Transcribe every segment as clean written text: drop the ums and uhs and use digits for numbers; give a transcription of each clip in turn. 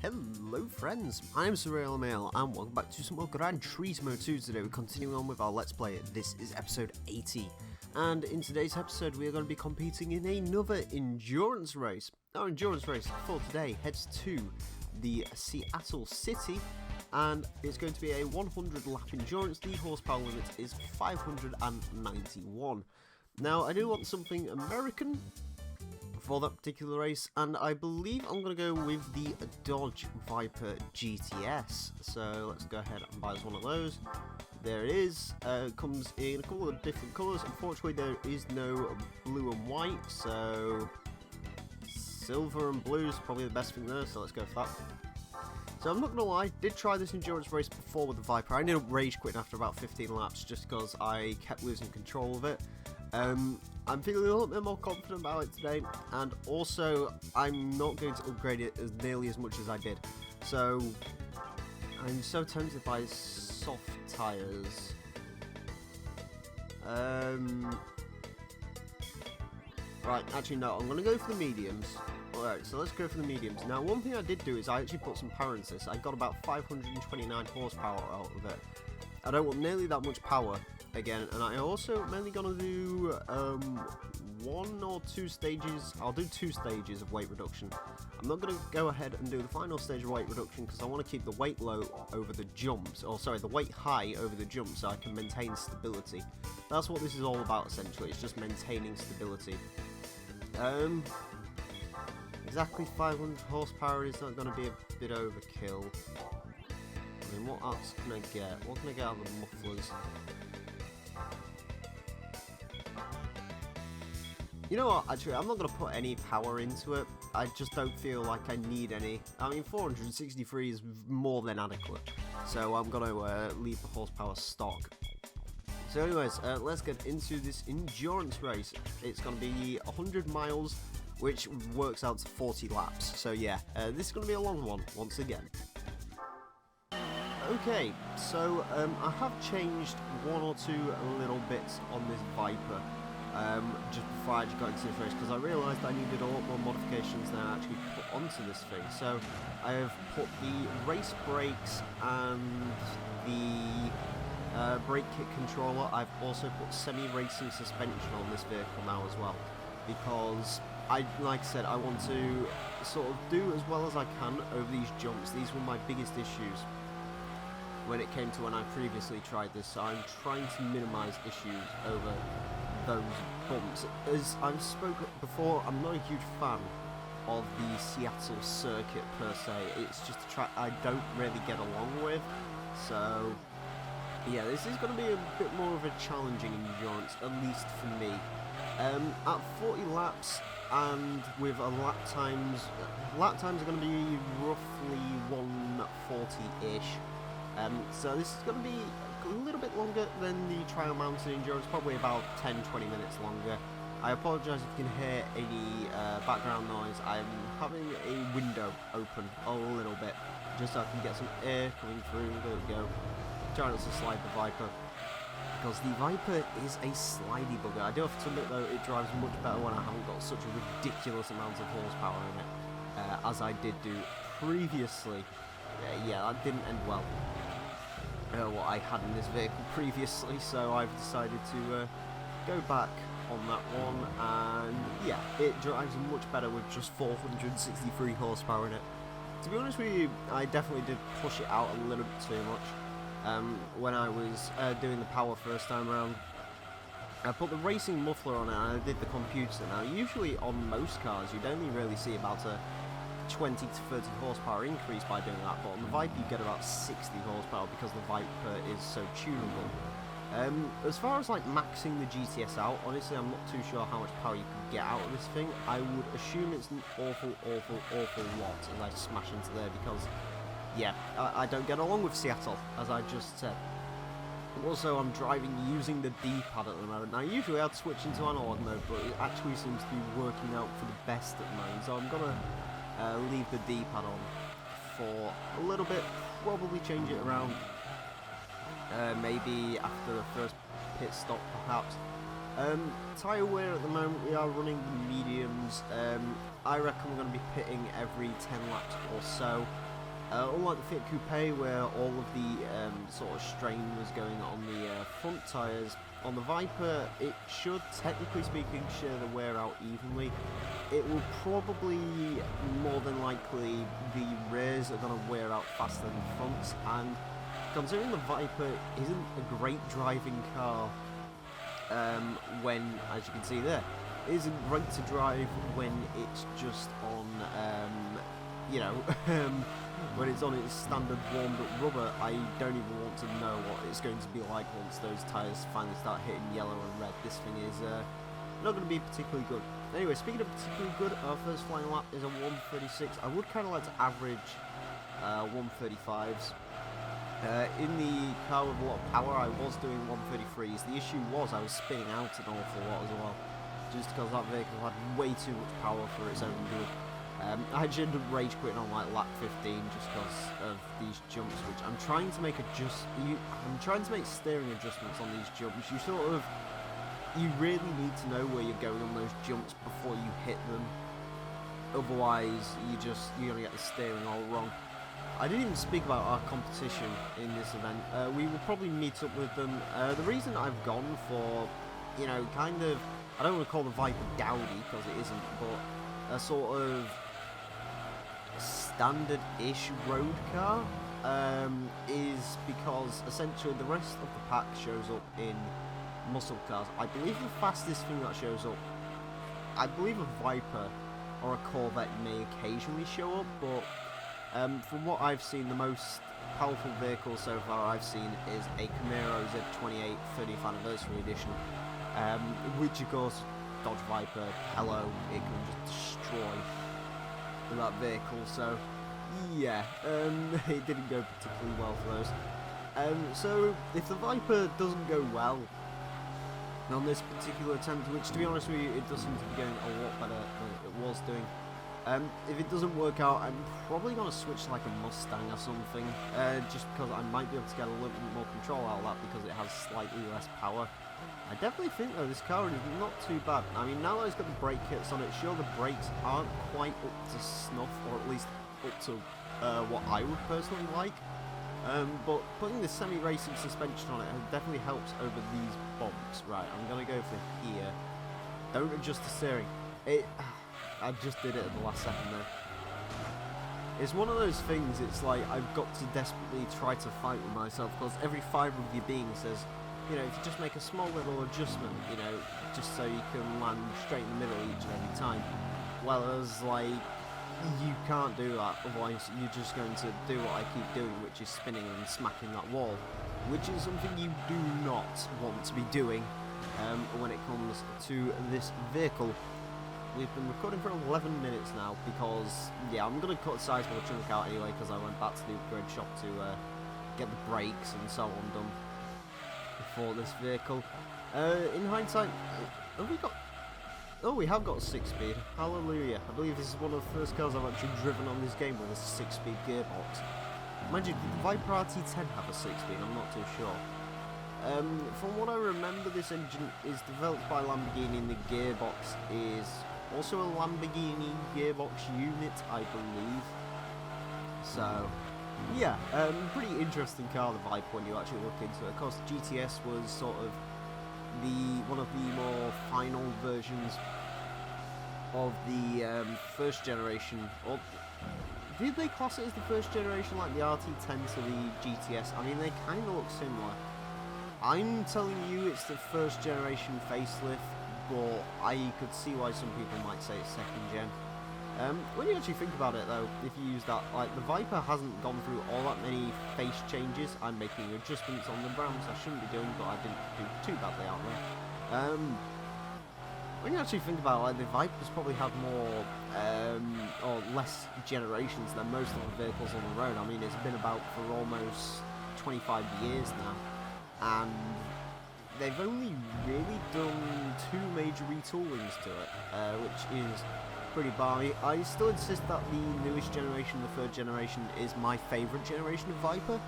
Hello friends, I'm Emile and welcome back to some more Gran Turismo 2 today. We're continuing on with our Let's Play. This is episode 80, and in today's episode we are going to be competing in another endurance race. Our endurance race for today heads to the Seattle City, and it's going to be a 100 lap endurance. The horsepower limit is 591. Now I do want something American for that particular race, and I believe I'm going to go with the Dodge Viper GTS. So let's go ahead and buy us one of those. There it is. Comes in a couple of different colours. Unfortunately there is no blue and white, so silver and blue is probably the best thing there, so let's go for that. So I'm not going to lie, did try this endurance race before with the Viper. I ended up rage quitting after about 15 laps just because I kept losing control of it. I'm feeling a little bit more confident about it today, and also I'm not going to upgrade it as nearly as much as I did. So I'm so tempted by soft tyres. Right, actually no, I'm going to go for the mediums. Alright, so let's go for the mediums. Now one thing I did do is I actually put some power into this. I got about 529 horsepower out of it. I don't want nearly that much power again, and I also am only going to do one or two stages. I'll do 2 stages of weight reduction. I'm not going to go ahead and do the final stage of weight reduction because I want to keep the weight low over the jumps, or sorry, the weight high over the jumps, so I can maintain stability. That's what this is all about essentially, it's just maintaining stability. Exactly 500 horsepower is not going to be a bit overkill. I mean, what else can I get? What can I get out of the mufflers? You know what, actually, I'm not going to put any power into it. I just don't feel like I need any. I mean, 463 is more than adequate. So I'm going to leave the horsepower stock. So anyways, let's get into this endurance race. It's going to be 100 miles, which works out to 40 laps. So yeah, this is going to be a long one, once again. Okay, so I have changed 1 or 2 little bits on this Viper just before I got into this race, because I realised I needed a lot more modifications than I actually put onto this thing. So I have put the race brakes and the brake kit controller. I've also put semi-racing suspension on this vehicle now as well, because like I said, I want to sort of do as well as I can over these jumps. These were my biggest issues when it came to when I previously tried this, so I'm trying to minimise issues over those bumps. As I've spoken before, I'm not a huge fan of the Seattle circuit per se. It's just a track I don't really get along with, so yeah, this is going to be a bit more of a challenging endurance, at least for me. At 40 laps and with a lap times are going to be roughly 140-ish. So this is going to be a little bit longer than the Trial Mountain Endurance, probably about 10-20 minutes longer. I apologise if you can hear any background noise. I'm having a window open a little bit, just so I can get some air coming through. There we go. Trying not to slide the Viper, because the Viper is a slidey bugger. I do have to admit though, it drives much better when I haven't got such a ridiculous amount of horsepower in it, as I did do previously. Yeah, that didn't end well. What I had in this vehicle previously, so I've decided to go back on that one, and yeah, it drives much better with just 463 horsepower in it. To be honest with you, I definitely did push it out a little bit too much when I was doing the power first time around. I put the racing muffler on it and I did the computer. Now usually on most cars you'd only really see about a 20 to 30 horsepower increase by doing that, but on the Viper you get about 60 horsepower because the Viper is so tunable. As far as like maxing the GTS out, honestly I'm not too sure how much power you can get out of this thing. I would assume it's an awful lot as I smash into there, because yeah, I don't get along with Seattle, as I just said. Also, I'm driving using the D-pad at the moment. Now, usually I'd switch into analog mode, but it actually seems to be working out for the best at the moment, so I'm going to leave the D-pad on for a little bit, probably change it around, maybe after the first pit stop perhaps. Tyre wear at the moment, we are running the mediums. I reckon we're going to be pitting every 10 laps or so. Unlike the Fiat Coupe, where all of the sort of strain was going on the front tyres, on the Viper it should, technically speaking, share the wear out evenly. It will probably, more than likely, the rears are going to wear out faster than the fronts, and considering the Viper isn't a great driving car, when, as you can see there, it isn't great to drive when it's just on, you know, when it's on its standard warmed up rubber. I don't even want to know what it's going to be like once those tyres finally start hitting yellow and red. This thing is not going to be particularly good. Anyway, speaking of particularly good, our first flying lap is a 1:36. I would kind of like to average 1:35s. In the car with a lot of power, I was doing 1:33s. The issue was I was spinning out an awful lot as well, just because that vehicle had way too much power for its own good. I actually ended up rage quitting on like lap 15 just because of these jumps, which I'm trying to make I'm trying to make steering adjustments on these jumps. You really need to know where you're going on those jumps before you hit them. Otherwise, you're gonna get the steering all wrong. I didn't even speak about our competition in this event. We will probably meet up with them. The reason I've gone for, you know, kind of, I don't want to call the Viper dowdy because it isn't, but a sort of standard-ish road car, is because essentially the rest of the pack shows up in muscle cars. I believe the fastest thing that shows up, I believe a Viper or a Corvette may occasionally show up, but from what I've seen, the most powerful vehicle so far I've seen is a Camaro Z28 30th Anniversary Edition, which of course, Dodge Viper, hello, it can just destroy that vehicle, so yeah, it didn't go particularly well for those. So if the Viper doesn't go well on this particular attempt, which to be honest with you, it does seem to be going a lot better than it was doing, if it doesn't work out, I'm probably going to switch to like a Mustang or something, just because I might be able to get a little bit more control out of that because it has slightly less power. I definitely think though this car is not too bad. I mean, now that it's got the brake kits on it, sure the brakes aren't quite up to snuff, or at least up to what I would personally like, but putting the semi-racing suspension on it definitely helps over these bumps. Right, I'm going to go for here. Don't adjust the steering. I just did it at the last second though. It's one of those things, it's like I've got to desperately try to fight with myself, because every fibre of your being says, you know, if you just make a small little adjustment, you know, just so you can land straight in the middle each and every time. Well, as like, you can't do that, otherwise you're just going to do what I keep doing, which is spinning and smacking that wall, which is something you do not want to be doing when it comes to this vehicle. We've been recording for 11 minutes now because, yeah, I'm going to cut a sizable chunk out anyway because I went back to the upgrade shop to get the brakes and so on done for this vehicle. In hindsight, have we got... Oh, we have got a 6-speed. Hallelujah. I believe this is one of the first cars I've actually driven on this game with a 6-speed gearbox. Mind you, did the Viper RT10 have a 6-speed? I'm not too sure. From what I remember, this engine is developed by Lamborghini and the gearbox is also a Lamborghini gearbox unit, I believe. So, yeah, pretty interesting car, the Viper, when you actually look into it. Of course, GTS was sort of one of the more final versions of the first generation, or did they class it as the first generation, like the RT10 to the GTS? I mean, they kind of look similar. I'm telling you it's the first generation facelift, but I could see why some people might say it's second gen. When you actually think about it though, if you use that, like the Viper hasn't gone through all that many face changes. I'm making adjustments on the Browns I shouldn't be doing, but I didn't do too badly out there. When you actually think about it, like the Viper's probably had more, or less generations than most of the vehicles on the road. I mean, it's been about for almost 25 years now. And they've only really done 2 major retoolings to it, which is pretty balmy. I still insist that the newest generation, the 3rd generation, is my favourite generation of Viper,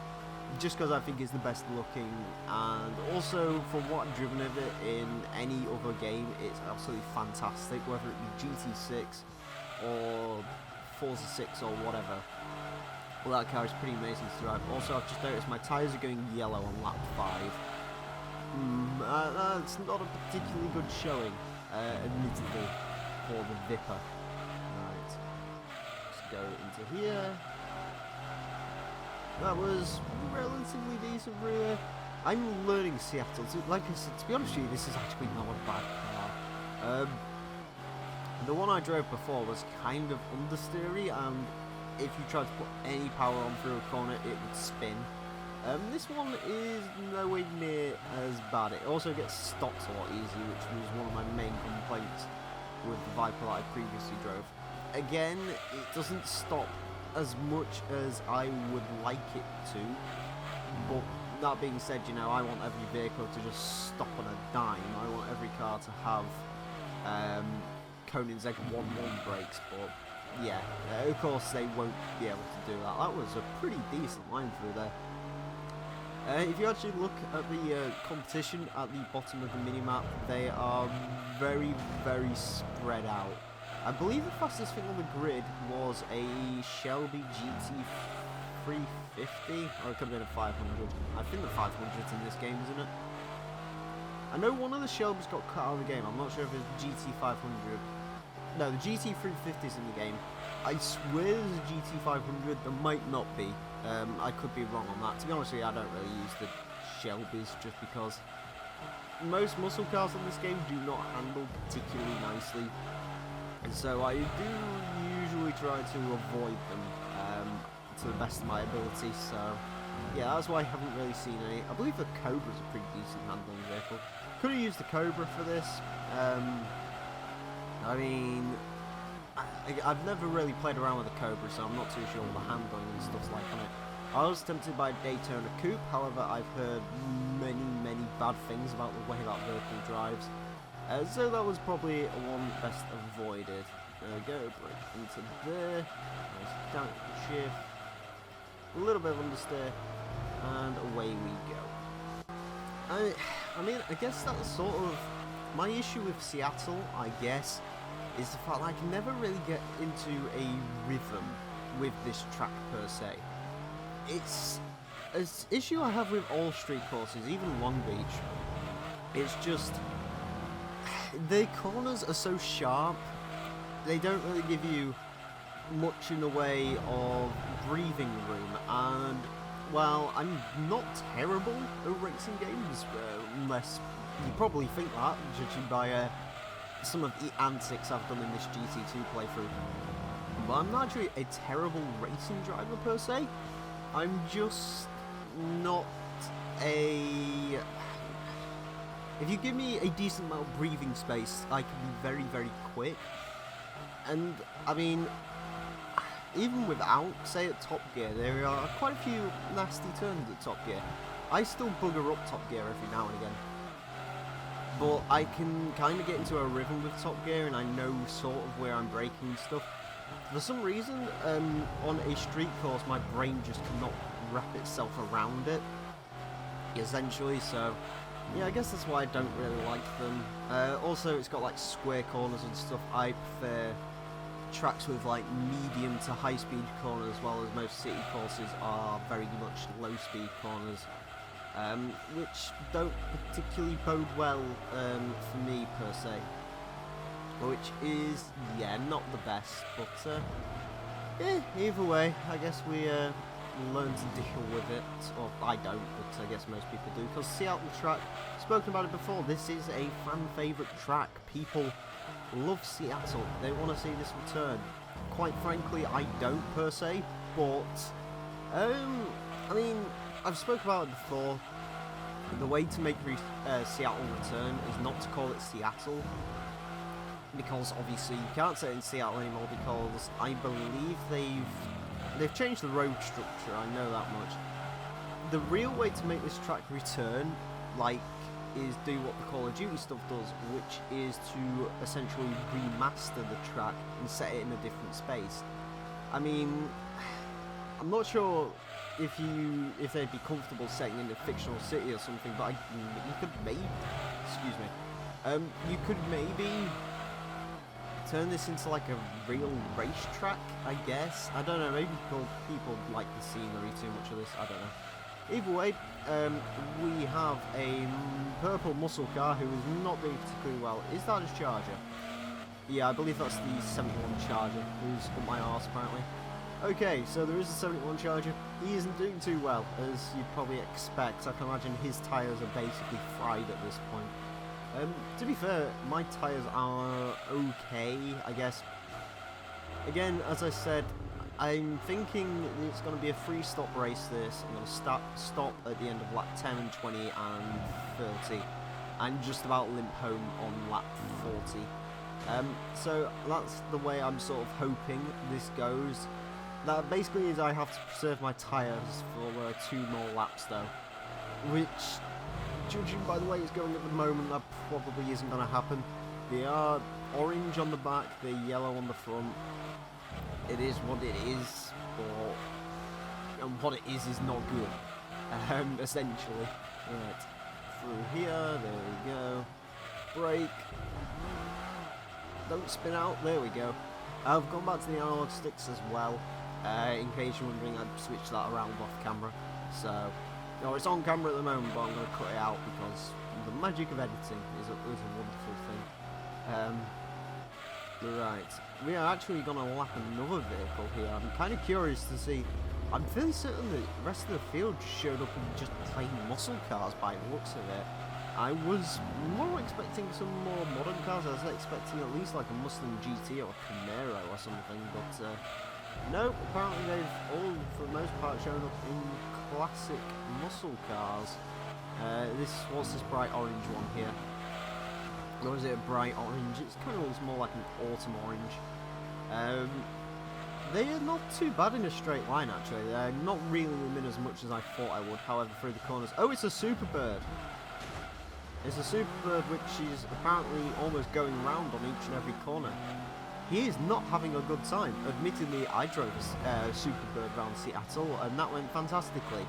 just because I think it's the best looking, and also from what I've driven of it in any other game, it's absolutely fantastic, whether it be GT6 or Forza 6 or whatever. Well, that car is pretty amazing to drive. Also, I've just noticed my tyres are going yellow on lap 5. That's not a particularly good showing, admittedly, for the Viper. Right, let's go into here. That was relatively decent, really. I'm learning Seattle. Like I said, to be honest with you, this is actually not a bad car. The one I drove before was kind of understeery, and if you tried to put any power on through a corner, it would spin. This one is nowhere near as bad. It also gets stopped a lot easier, which was one of my main complaints with the Viper that I previously drove. Again, it doesn't stop as much as I would like it to, but that being said, you know, I want every vehicle to just stop on a dime. I want every car to have Koenigsegg 1-1 brakes, but yeah, of course they won't be able to do that. That was a pretty decent line through there. If you actually look at the competition at the bottom of the minimap, they are very, very spread out. I believe the fastest thing on the grid was a Shelby GT350, or it could have been a 500. I think the 500's in this game, isn't it? I know one of the Shelbys got cut out of the game. I'm not sure if it's GT500. No, the GT350's in the game. I swear there's a GT500. There might not be. I could be wrong on that. To be honest with you, I don't really use the Shelbys just because most muscle cars in this game do not handle particularly nicely. And so I do usually try to avoid them to the best of my ability. So yeah, that's why I haven't really seen any. I believe the Cobra's a pretty decent handling vehicle. Could have used the Cobra for this. I mean, I've never really played around with the Cobra, so I'm not too sure what the handling and stuff's like on it. I was tempted by Daytona Coupe, however I've heard many bad things about the way that vehicle drives. So that was probably one best avoided. There we go, brake into there, nice down shift, a little bit of understeer, and away we go. I mean, I guess that's sort of my issue with Seattle, I guess, is the fact that I can never really get into a rhythm with this track per se. It's an issue I have with all street courses, even Long Beach. It's just the corners are so sharp, they don't really give you much in the way of breathing room, and well, I'm not terrible at racing games, unless you probably think that, judging by some of the antics I've done in this GT2 playthrough. But I'm not actually a terrible racing driver per se. I'm just not a... If you give me a decent amount of breathing space, I can be very, very quick. And, I mean, even without, say at top gear, there are quite a few nasty turns at top gear. I still bugger up top gear every now and again. But I can kind of get into a rhythm with top gear, and I know sort of where I'm braking and stuff. For some reason, on a street course, my brain just cannot wrap itself around it, essentially, so yeah, I guess that's why I don't really like them. Also, it's got like square corners and stuff. I prefer tracks with like medium to high speed corners, while as most city courses are very much low speed corners. Which don't particularly bode well for me per se, which is, yeah, not the best, but either way, I guess we learn to deal with it, or I don't, but I guess most people do, because Seattle track, spoken about it before, this is a fan favourite track. People love Seattle, they want to see this return. Quite frankly, I don't per se, but I mean, I've spoken about it before. The way to make Seattle return is not to call it Seattle, because obviously you can't say it in Seattle anymore, because I believe they've changed the road structure, I know that much. The real way to make this track return, like, is do what the Call of Duty stuff does, which is to essentially remaster the track and set it in a different space. I mean, I'm not sure if they'd be comfortable setting in a fictional city or something, but you could maybe turn this into like a real racetrack, I guess. I don't know, maybe people like the scenery too much of this, I don't know. Either way, we have a purple muscle car who is not doing particularly well. Is that his Charger? Yeah, I believe that's the 71 Charger, who's up my arse apparently. Okay, so there is a 71 Charger. He isn't doing too well, as you'd probably expect. I can imagine his tyres are basically fried at this point. To be fair, my tyres are okay, I guess. Again, as I said, I'm thinking it's going to be a free-stop race this. I'm going to stop at the end of lap 10 and 20 and 30. And just about limp home on lap 40. So that's the way I'm sort of hoping this goes. That basically is I have to preserve my tyres for 2 more laps though. Which, judging by the way it's going at the moment, that probably isn't going to happen. They are orange on the back, they're yellow on the front. It is what it is, and what it is not good, essentially. Right, through here, there we go. Brake. Don't spin out, there we go. I've gone back to the analog sticks as well. In case you're wondering, I've switched that around off camera. So, no, it's on camera at the moment, but I'm going to cut it out because the magic of editing is a wonderful thing. Right, we are actually going to lap another vehicle here. I'm kind of curious to see. I'm fairly certain that the rest of the field showed up in just plain muscle cars by the looks of it. I was more expecting some more modern cars. I was expecting at least like a Mustang GT or a Camaro or something, but no, apparently they've all, for the most part, shown up in classic muscle cars. What's this bright orange one here? Or is it a bright orange? It kind of looks more like an autumn orange. They are not too bad in a straight line, actually. They're not reeling them in as much as I thought I would, however, through the corners. Oh, it's a Superbird! It's a Superbird which is apparently almost going round on each and every corner. He is not having a good time. Admittedly, I drove a Superbird around Seattle, and that went fantastically.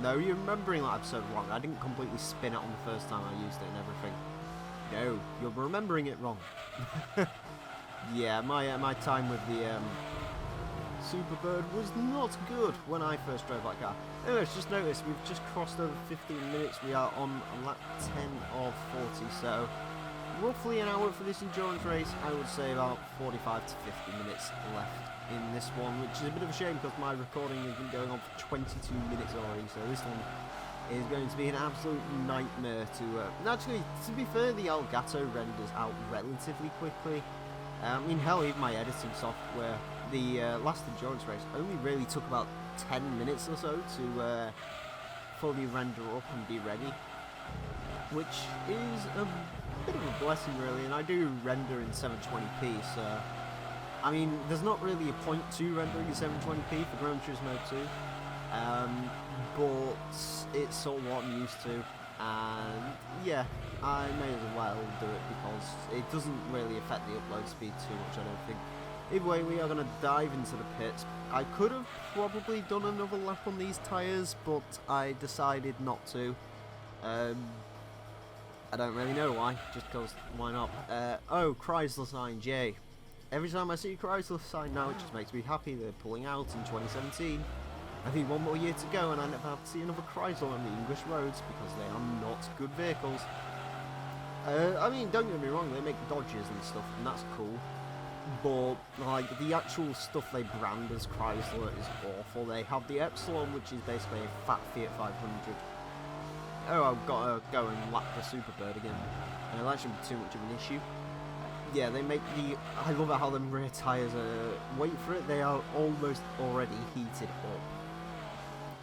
No, you're remembering that episode wrong. I didn't completely spin it on the first time I used it and everything. No, you're remembering it wrong. Yeah, my time with the Superbird was not good when I first drove that car. Anyways, just noticed we've just crossed over 15 minutes. We are on lap 10 of 40, so roughly an hour for this endurance race. I would say about 45 to 50 minutes left in this one, which is a bit of a shame because my recording has been going on for 22 minutes already, so this one is going to be an absolute nightmare to... Actually, to be fair, the Elgato renders out relatively quickly. I mean, hell, even my editing software, the last endurance race only really took about 10 minutes or so to fully render up and be ready, which is a bit of a blessing really, and I do render in 720p, so I mean there's not really a point to rendering in 720p for Gran Turismo 2, but it's sort of what I'm used to, and yeah, I may as well do it because it doesn't really affect the upload speed too much, I don't think. Either way, we are going to dive into the pits. I could have probably done another lap on these tyres, but I decided not to. I don't really know why, just because why not. Oh, Chrysler sign, J. Every time I see a Chrysler sign now, it just makes me happy. They're pulling out in 2017. I think one more year to go and I never have to see another Chrysler on the English roads because they are not good vehicles. I mean, don't get me wrong, they make Dodges and stuff, and that's cool. But, like, the actual stuff they brand as Chrysler is awful. They have the Epsilon, which is basically a fat Fiat 500. Oh, I've got to go and lap the Superbird again. That shouldn't be too much of an issue. Yeah, they make the... I love how them rear tyres are... Wait for it, they are almost already heated up.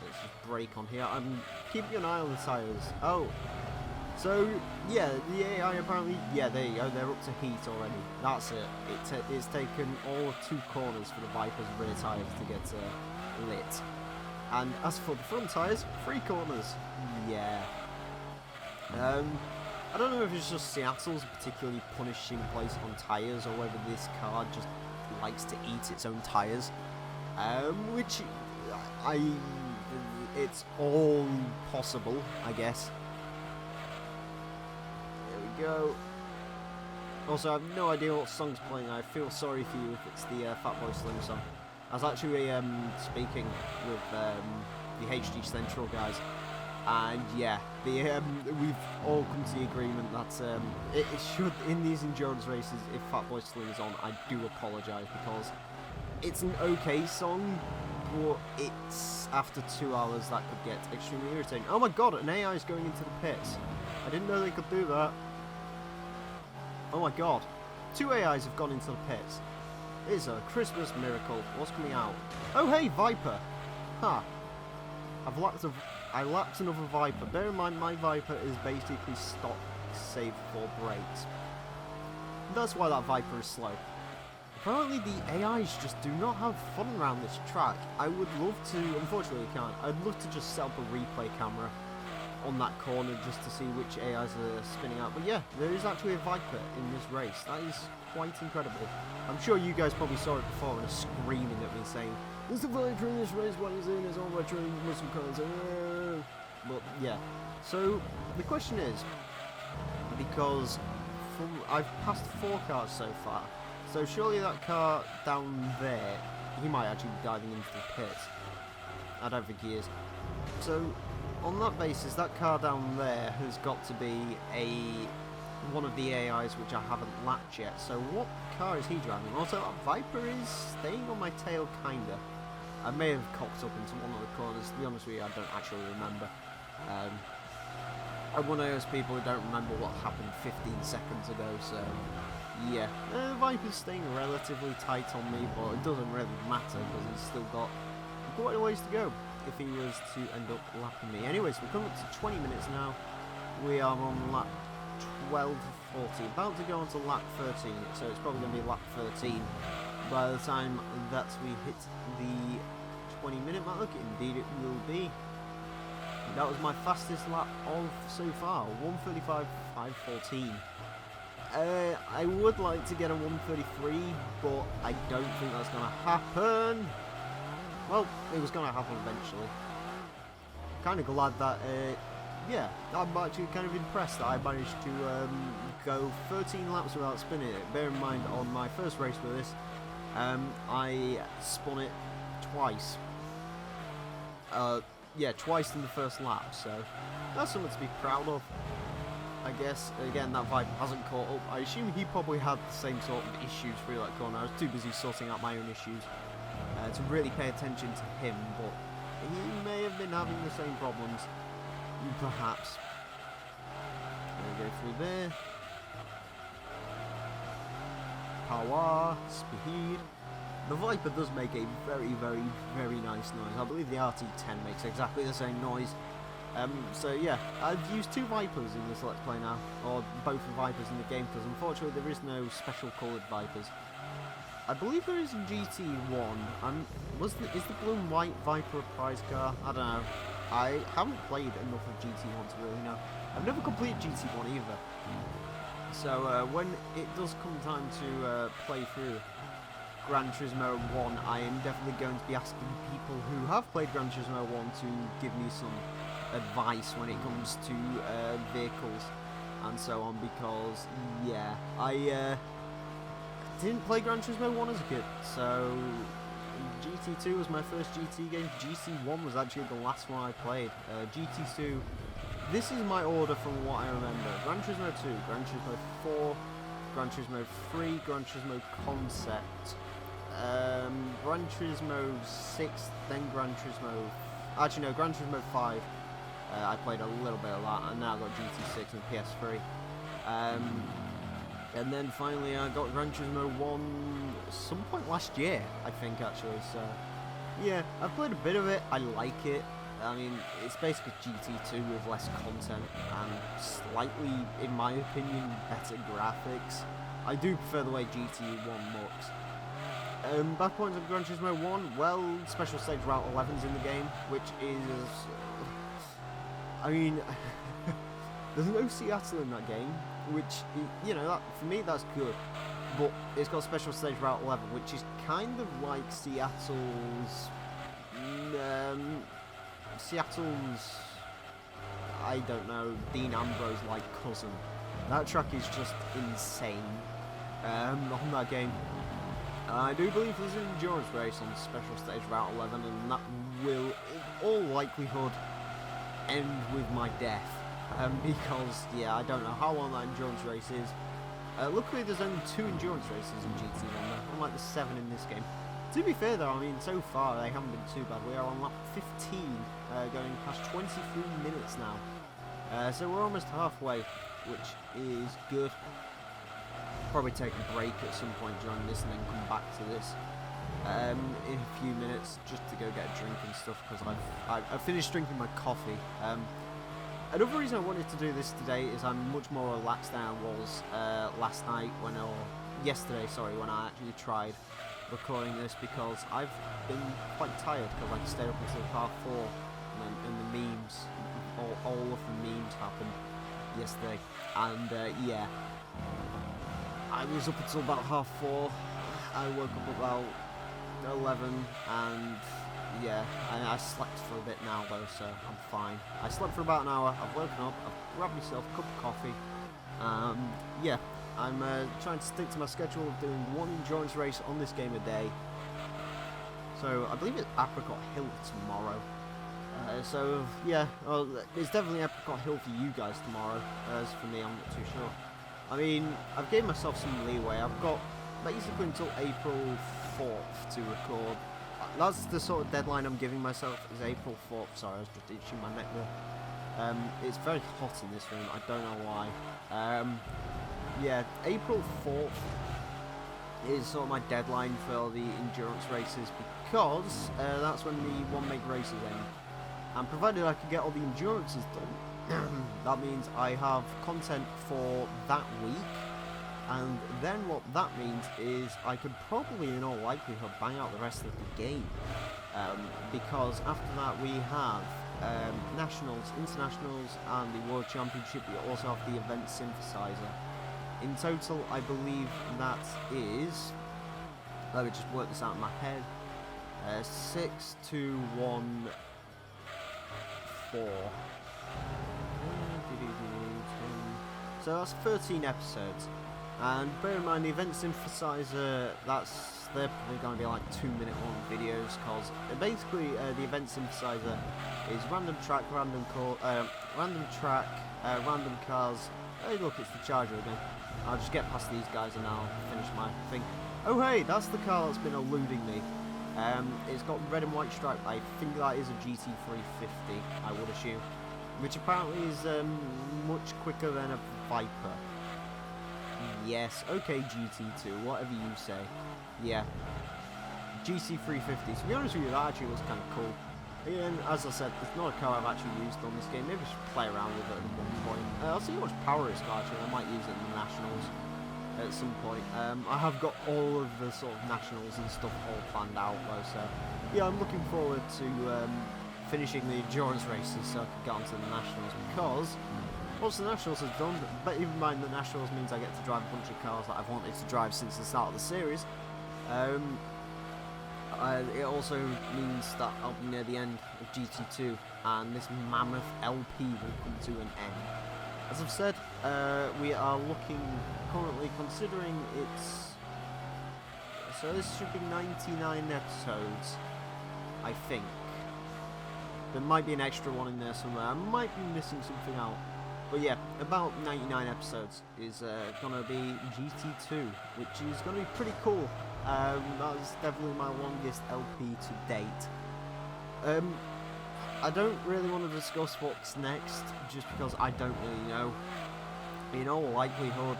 Let's just brake on here. I'm keeping an eye on the tyres. Oh. So, yeah, the AI apparently, yeah, there you go, they're up to heat already. That's it. It's taken all of 2 corners for the Viper's rear tyres to get lit. And as for the front tyres, 3 corners. Yeah. I don't know if it's just Seattle's a particularly punishing place on tyres, or whether this car just likes to eat its own tyres. Which, it's all possible, I guess. Go. Also, I have no idea what song's playing. I feel sorry for you if it's the Fatboy Slim song. I was actually speaking with the HD Central guys, and yeah, we've all come to the agreement that it should, in these endurance races, if Fatboy Slim is on, I do apologise, because it's an okay song, but it's after 2 hours that could get extremely irritating. Oh my god, an AI is going into the pits. I didn't know they could do that. Oh my god, 2 AIs have gone into the pits. It's a Christmas miracle. What's coming out? Oh hey, Viper! Ha! I lapped another Viper. Bear in mind, my Viper is basically stock save for brakes. That's why that Viper is slow. Apparently the AIs just do not have fun around this track. I would love to, unfortunately I can't, I'd love to just set up a replay camera on that corner just to see which AIs are spinning out. But yeah, there is actually a Viper in this race. That is quite incredible. I'm sure you guys probably saw it before and are screaming at me saying, "There's a Viper in this race, what is in it's all my training muscle cars." But yeah, so the question is, because I've passed 4 cars so far, so surely that car down there, he might actually be diving into the pit. I don't think he is. So on that basis, that car down there has got to be one of the AIs which I haven't lapped yet. So what car is he driving? Also, that Viper is staying on my tail, kinda. I may have cocked up into one of the corners. To be honest with you, I don't actually remember. I'm one of those people who don't remember what happened 15 seconds ago, so yeah. Viper's staying relatively tight on me, but it doesn't really matter because he's still got quite a ways to go if he was to end up lapping me. Anyways, we're coming up to 20 minutes now. We are on lap 12 or 14, about to go on to lap 13, so it's probably going to be lap 13 by the time that we hit the 20-minute mark. Indeed it will be. That was my fastest lap of so far, 1:35.514. I would like to get a 1:33, but I don't think that's going to happen. Well, it was going to happen eventually. Kind of glad that, yeah, I'm actually kind of impressed that I managed to go 13 laps without spinning it. Bear in mind, on my first race with this, I spun it twice. Yeah, twice in the first lap, so that's something to be proud of. I guess, again, that Viper hasn't caught up. I assume he probably had the same sort of issues through that corner. I was too busy sorting out my own issues to really pay attention to him, but he may have been having the same problems, perhaps. We'll go through there. Power, speed. The Viper does make a very, very, very nice noise. I believe the RT10 makes exactly the same noise. So yeah, I've used 2 Vipers in this Let's Play now, or both the Vipers in the game, because unfortunately there is no special coloured Vipers. I believe there is a GT1. Is the blue and white Viper a prize car? I don't know. I haven't played enough of GT1 to really know. I've never completed GT1 either. So when it does come time to play through Gran Turismo 1, I am definitely going to be asking people who have played Gran Turismo 1 to give me some advice when it comes to vehicles and so on, because yeah, I didn't play Gran Turismo 1 as a kid, so GT2 was my first GT game. GT1 was actually the last one I played. GT2, this is my order from what I remember: Gran Turismo 2, Gran Turismo 4, Gran Turismo 3, Gran Turismo Concept, Gran Turismo 6, then Gran Turismo... Actually no, Gran Turismo 5. I played a little bit of that, and now I've got GT6 and PS3. And then finally I got Gran Turismo 1 some point last year, I think, actually. So yeah, I've played a bit of it. I like it. I mean, it's basically GT2 with less content and slightly, in my opinion, better graphics. I do prefer the way GT1 looks. Bad points of Gran Turismo 1, well, Special Stage Route 11's in the game, which is... I mean, there's no Seattle in that game, which, you know, that, for me that's good. But it's got Special Stage Route 11, which is kind of like Seattle's... I don't know, Dean Ambrose-like cousin. That track is just insane. on that game. I do believe there's an endurance race on Special Stage Route 11, and that will, in all likelihood, end with my death. Because, yeah, I don't know how long that endurance race is. Luckily, there's only 2 endurance races in GT1, unlike the 7 in this game. To be fair, though, I mean, so far they haven't been too bad. We are on lap 15, going past 23 minutes now. So we're almost halfway, which is good. Probably take a break at some point during this and then come back to this in a few minutes just to go get a drink and stuff, because I've finished drinking my coffee. Another reason I wanted to do this today is I'm much more relaxed than I was last night yesterday, sorry, when I actually tried recording this, because I've been quite tired because I stayed up until half 4 and the memes, all of the memes happened yesterday, and yeah. I was up until about half 4. I woke up about 11, and yeah, I slept for a bit now though, so I'm fine. I slept for about an hour. I've woken up. I've grabbed myself a cup of coffee. Yeah, I'm trying to stick to my schedule of doing 1 endurance race on this game a day. So I believe it's Apricot Hill tomorrow. So yeah, well, it's definitely Apricot Hill for you guys tomorrow. As for me, I'm not too sure. I mean, I've given myself some leeway. I've got basically until April 4th to record. That's the sort of deadline I'm giving myself, is April 4th. Sorry, I was just itching my neck there. It's very hot in this room, I don't know why. Yeah, April 4th is sort of my deadline for the endurance races, because that's when the one-make races end. And provided I can get all the endurances done, that means I have content for that week, and then what that means is I could probably in all likelihood bang out the rest of the game, because after that we have nationals, internationals and the world championship. We also have the event synthesizer. In total, I believe that is, let me just work this out in my head, 6, 2, 1, 4. So that's 13 episodes, and bear in mind the event synthesizer, they're probably going to be like 2-minute long videos, because basically the event synthesizer is random track, random cars. Hey look, it's the Charger again. I'll just get past these guys and I'll finish my thing. Oh hey, that's the car that's been eluding me. It's got red and white stripe. I think that is a GT350, I would assume, which apparently is much quicker than a Viper. Yes, okay, GT2, whatever you say. Yeah, GT350. To be honest with you, that actually looks kind of cool. Again, as I said, it's not a car I've actually used on this game. Maybe I should play around with it at one point. I'll see how much power it's got actually. I might use it in the Nationals at some point. I have got all of the sort of Nationals and stuff all planned out though, so yeah, I'm looking forward to finishing the endurance races so I can get onto the Nationals, because once the Nationals is done, but even mind the Nationals means I get to drive a bunch of cars that I've wanted to drive since the start of the series. It also means that I'll be near the end of GT2 and this mammoth LP will come to an end. As I've said, we are looking currently, considering it's, so this should be 99 episodes, I think. There might be an extra one in there somewhere. I might be missing something out. But yeah, about 99 episodes is going to be GT2, which is going to be pretty cool. That's definitely my longest LP to date. I don't really want to discuss what's next, just because I don't really know. In all likelihood,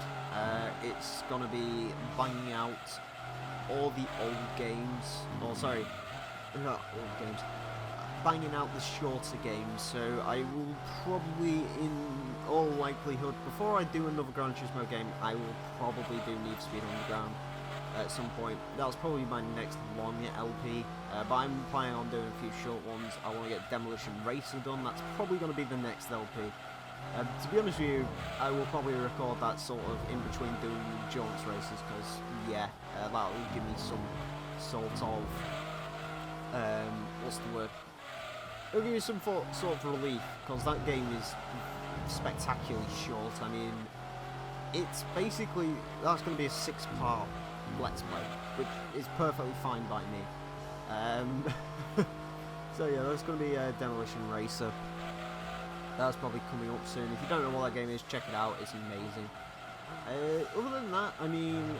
it's going to be banging out all the old games, or sorry, not old games, banging out the shorter games. So I will probably, in all likelihood, before I do another Gran Turismo game, I will probably do Need for Speed Underground at some point. That's probably my next long LP, but I'm planning on doing a few short ones. I want to get Demolition Racer done. That's probably going to be the next LP. To be honest with you, I will probably record that sort of in between doing endurance races, because yeah, that will give me some sort of what's the word? It'll give me some sort of relief, because that game is spectacularly short. I mean, it's basically, that's going to be a 6-part Let's Play, which is perfectly fine by me. So yeah, that's going to be a Demolition Racer. That's probably coming up soon. If you don't know what that game is, check it out, it's amazing. Other than that, I mean,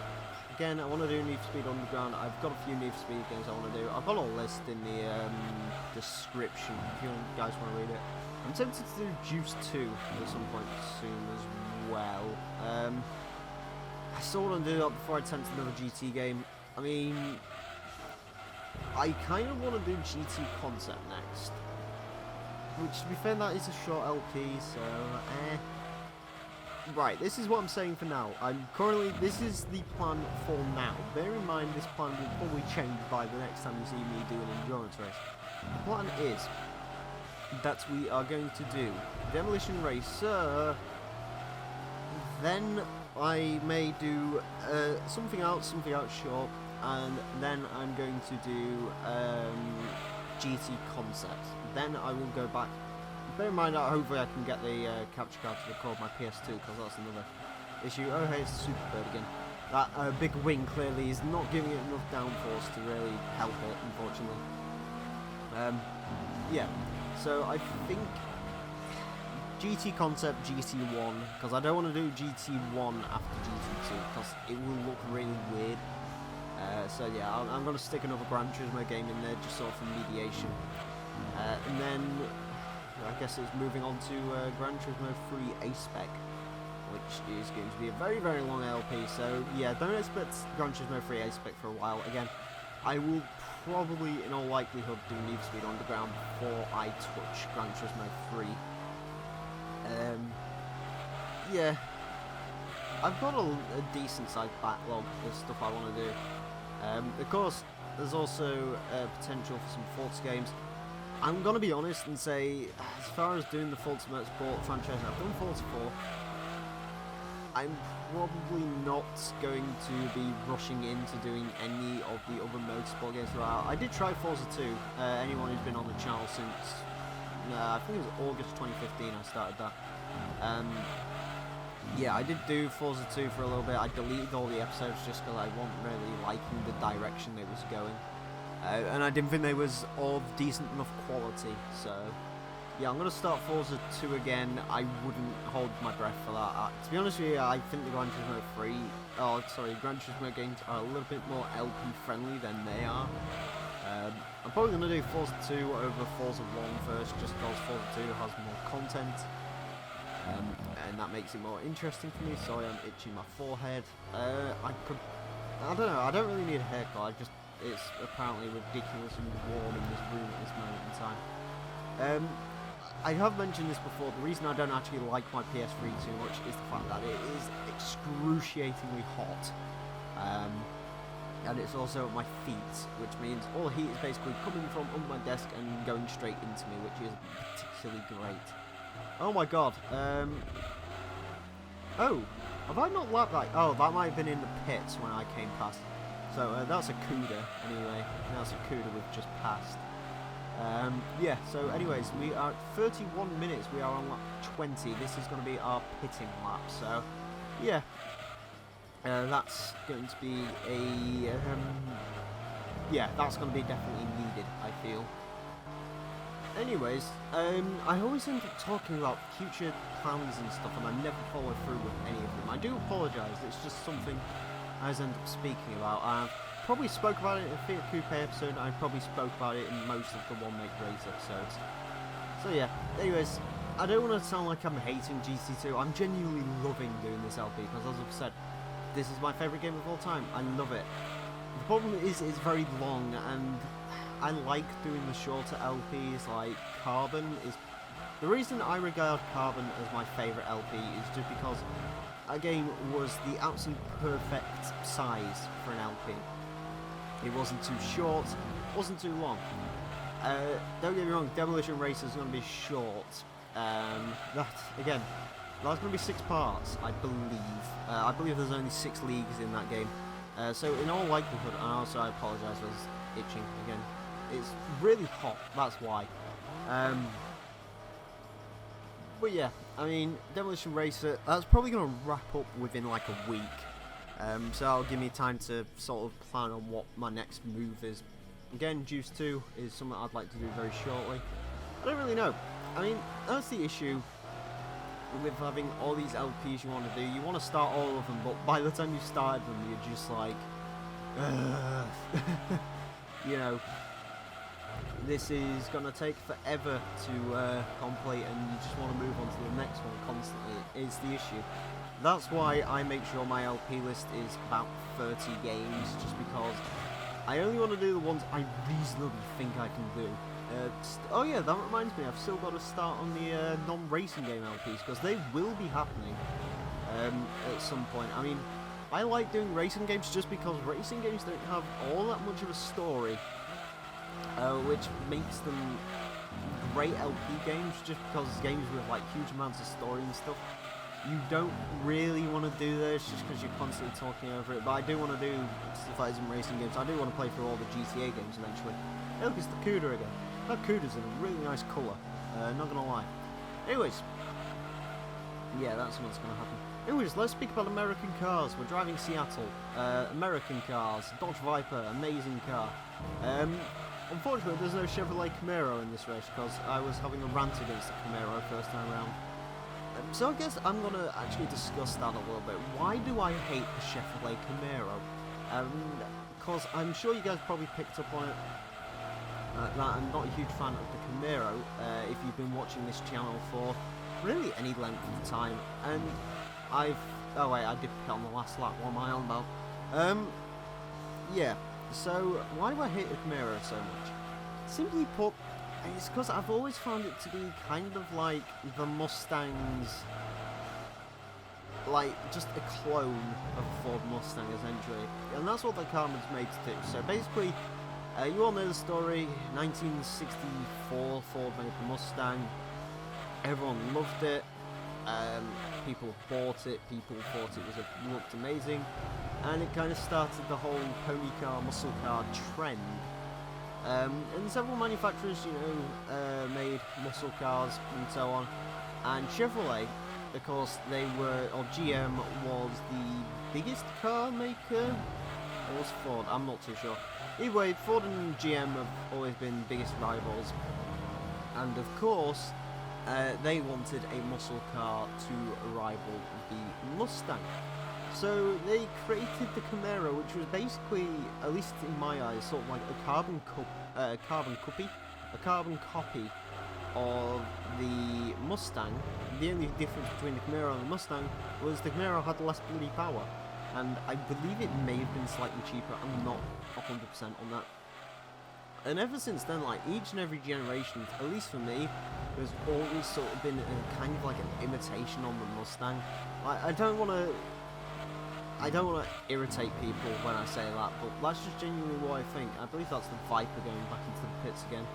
again, I want to do Need for Speed Underground. I've got a few Need for Speed games I want to do. I've got a list in the description if you guys want to read it. I'm tempted to do Juice 2 at some point soon as well. I still want to do that before I attempt another GT game. I mean, I kind of want to do GT Concept next. Which, to be fair, that is a short LP, so, Right, this is what I'm saying for now. This is the plan for now. Bear in mind, this plan will probably change by the next time you see me do an endurance race. The plan is that we are going to do Demolition Racer, then I may do something else short, and then I'm going to do GT Concept. Then I will go back. Bear in mind that hopefully I can get the capture card to record my PS2, because that's another issue. Oh hey, it's Superbird again. That big wing clearly is not giving it enough downforce to really help it, unfortunately. Yeah, so I think GT Concept, GT1, because I don't want to do GT1 after GT2, because it will look really weird. So yeah, I'm going to stick another Gran Turismo game in there, just sort of for mediation. And then I guess it's moving on to Gran Turismo 3 A-Spec, which is going to be a very, very long LP. So yeah, don't expect Gran Turismo 3 A-Spec for a while. Again, I will probably, in all likelihood, do Need for Speed Underground before I touch Gran Turismo 3. Yeah, I've got a decent sized backlog of stuff I want to do. Of course, there's also potential for some Forza games. I'm going to be honest and say, as far as doing the Forza Motorsport franchise, I've done Forza 4. I'm probably not going to be rushing into doing any of the other motorsport games for a while. I did try Forza 2. Anyone who's been on the channel since, I think it was August 2015 I started that. Yeah, I did do Forza 2 for a little bit. I deleted all the episodes just because I wasn't really liking the direction it was going. And I didn't think they was of decent enough quality, so yeah, I'm going to start Forza 2 again. I wouldn't hold my breath for that. To be honest with you, I think the Gran Turismo Gran Turismo games are a little bit more LP friendly than they are. I'm probably going to do Forza 2 over Forza 1 first, just because Forza 2 has more content. And that makes it more interesting for me, so I am itching my forehead. I don't know, I don't really need a haircut, it's apparently ridiculously warm in this room at this moment in time. I have mentioned this before, the reason I don't actually like my PS3 too much is the fact that it is excruciatingly hot. And it's also at my feet, which means all the heat is basically coming from under my desk and going straight into me, which is particularly great. Oh my god, oh, have I not lapped that? Oh, that might have been in the pits when I came past. So that's a CUDA anyway, that's a CUDA we've just passed. Yeah, so anyways, we are at 31 minutes, we are on lap 20, this is going to be our pitting lap, so yeah. That's going to be yeah, that's going to be definitely needed, I feel. Anyways, I always end up talking about future plans and stuff, and I never follow through with any of them. I do apologise, it's just something I always end up speaking about. I've probably spoke about it in a Fiat Coupe episode, I probably spoke about it in most of the One Make Race episodes. So yeah, anyways, I don't want to sound like I'm hating GT2, I'm genuinely loving doing this LP, because as I've said, this is my favourite game of all time, I love it. The problem is it's very long, and I like doing the shorter LPs, like Carbon is... The reason I regard Carbon as my favourite LP is just because that game was the absolute perfect size for an LP. It wasn't too short, wasn't too long. Don't get me wrong, Demolition Racer is going to be short. Again, that's going to be 6 parts, I believe. I believe there's only 6 leagues in that game. So in all likelihood, and also I apologise, I was itching again. It's really hot, that's why. But yeah, I mean, Demolition Racer, that's probably going to wrap up within like a week. So that'll give me time to sort of plan on what my next move is. Again, Juice 2 is something I'd like to do very shortly. I don't really know. I mean, that's the issue with having all these LPs you want to do. You want to start all of them, but by the time you started them, you're just like, you know, this is going to take forever to complete, and you just want to move on to the next one constantly, is the issue. That's why I make sure my LP list is about 30 games, just because I only want to do the ones I reasonably think I can do. Oh yeah, that reminds me, I've still got to start on the non-racing game LPs, because they will be happening at some point. I mean, I like doing racing games just because racing games don't have all that much of a story, which makes them great LP games, just because games with like huge amounts of story and stuff. You don't really want to do this just because you're constantly talking over it, but I do want to do stuff that isn't racing games. I do want to play through all the GTA games eventually. Hey, look, it's the Cuda again. That Cuda's in a really nice colour, not gonna lie. Anyways, yeah, that's what's gonna happen. Anyways, let's speak about American cars. We're driving Seattle. American cars. Dodge Viper, amazing car. Unfortunately, there's no Chevrolet Camaro in this race because I was having a rant against the Camaro first time around. So I guess I'm going to actually discuss that a little bit. Why do I hate the Chevrolet Camaro? Because I'm sure you guys probably picked up on it, that I'm not a huge fan of the Camaro, if you've been watching this channel for really any length of time. And oh wait, I did pick it on the last lap, what am I on about? Yeah, so why do I hate the Camaro so much? Simply put, it's because I've always found it to be kind of like the Mustang's, like just a clone of a Ford Mustang essentially, and that's what the car was made to do. So basically, you all know the story. 1964 Ford made the Mustang. Everyone loved it. People bought it. People thought it looked amazing, and it kind of started the whole pony car, muscle car trend. And several manufacturers, you know, made muscle cars and so on. And Chevrolet, of course, or GM was the biggest car maker. Or was Ford? I'm not too sure. Either way, Ford and GM have always been biggest rivals. And of course, they wanted a muscle car to rival the Mustang. So they created the Camaro, which was basically, at least in my eyes, sort of like a carbon copy of the Mustang. The only difference between the Camaro and the Mustang was the Camaro had less bloody power, and I believe it may have been slightly cheaper. I'm not 100% on that. And ever since then, like each and every generation, at least for me, there's always sort of been a kind of like an imitation on the Mustang. Like, I don't want to irritate people when I say that, but that's just genuinely what I think. I believe that's the Viper going back into the pits again.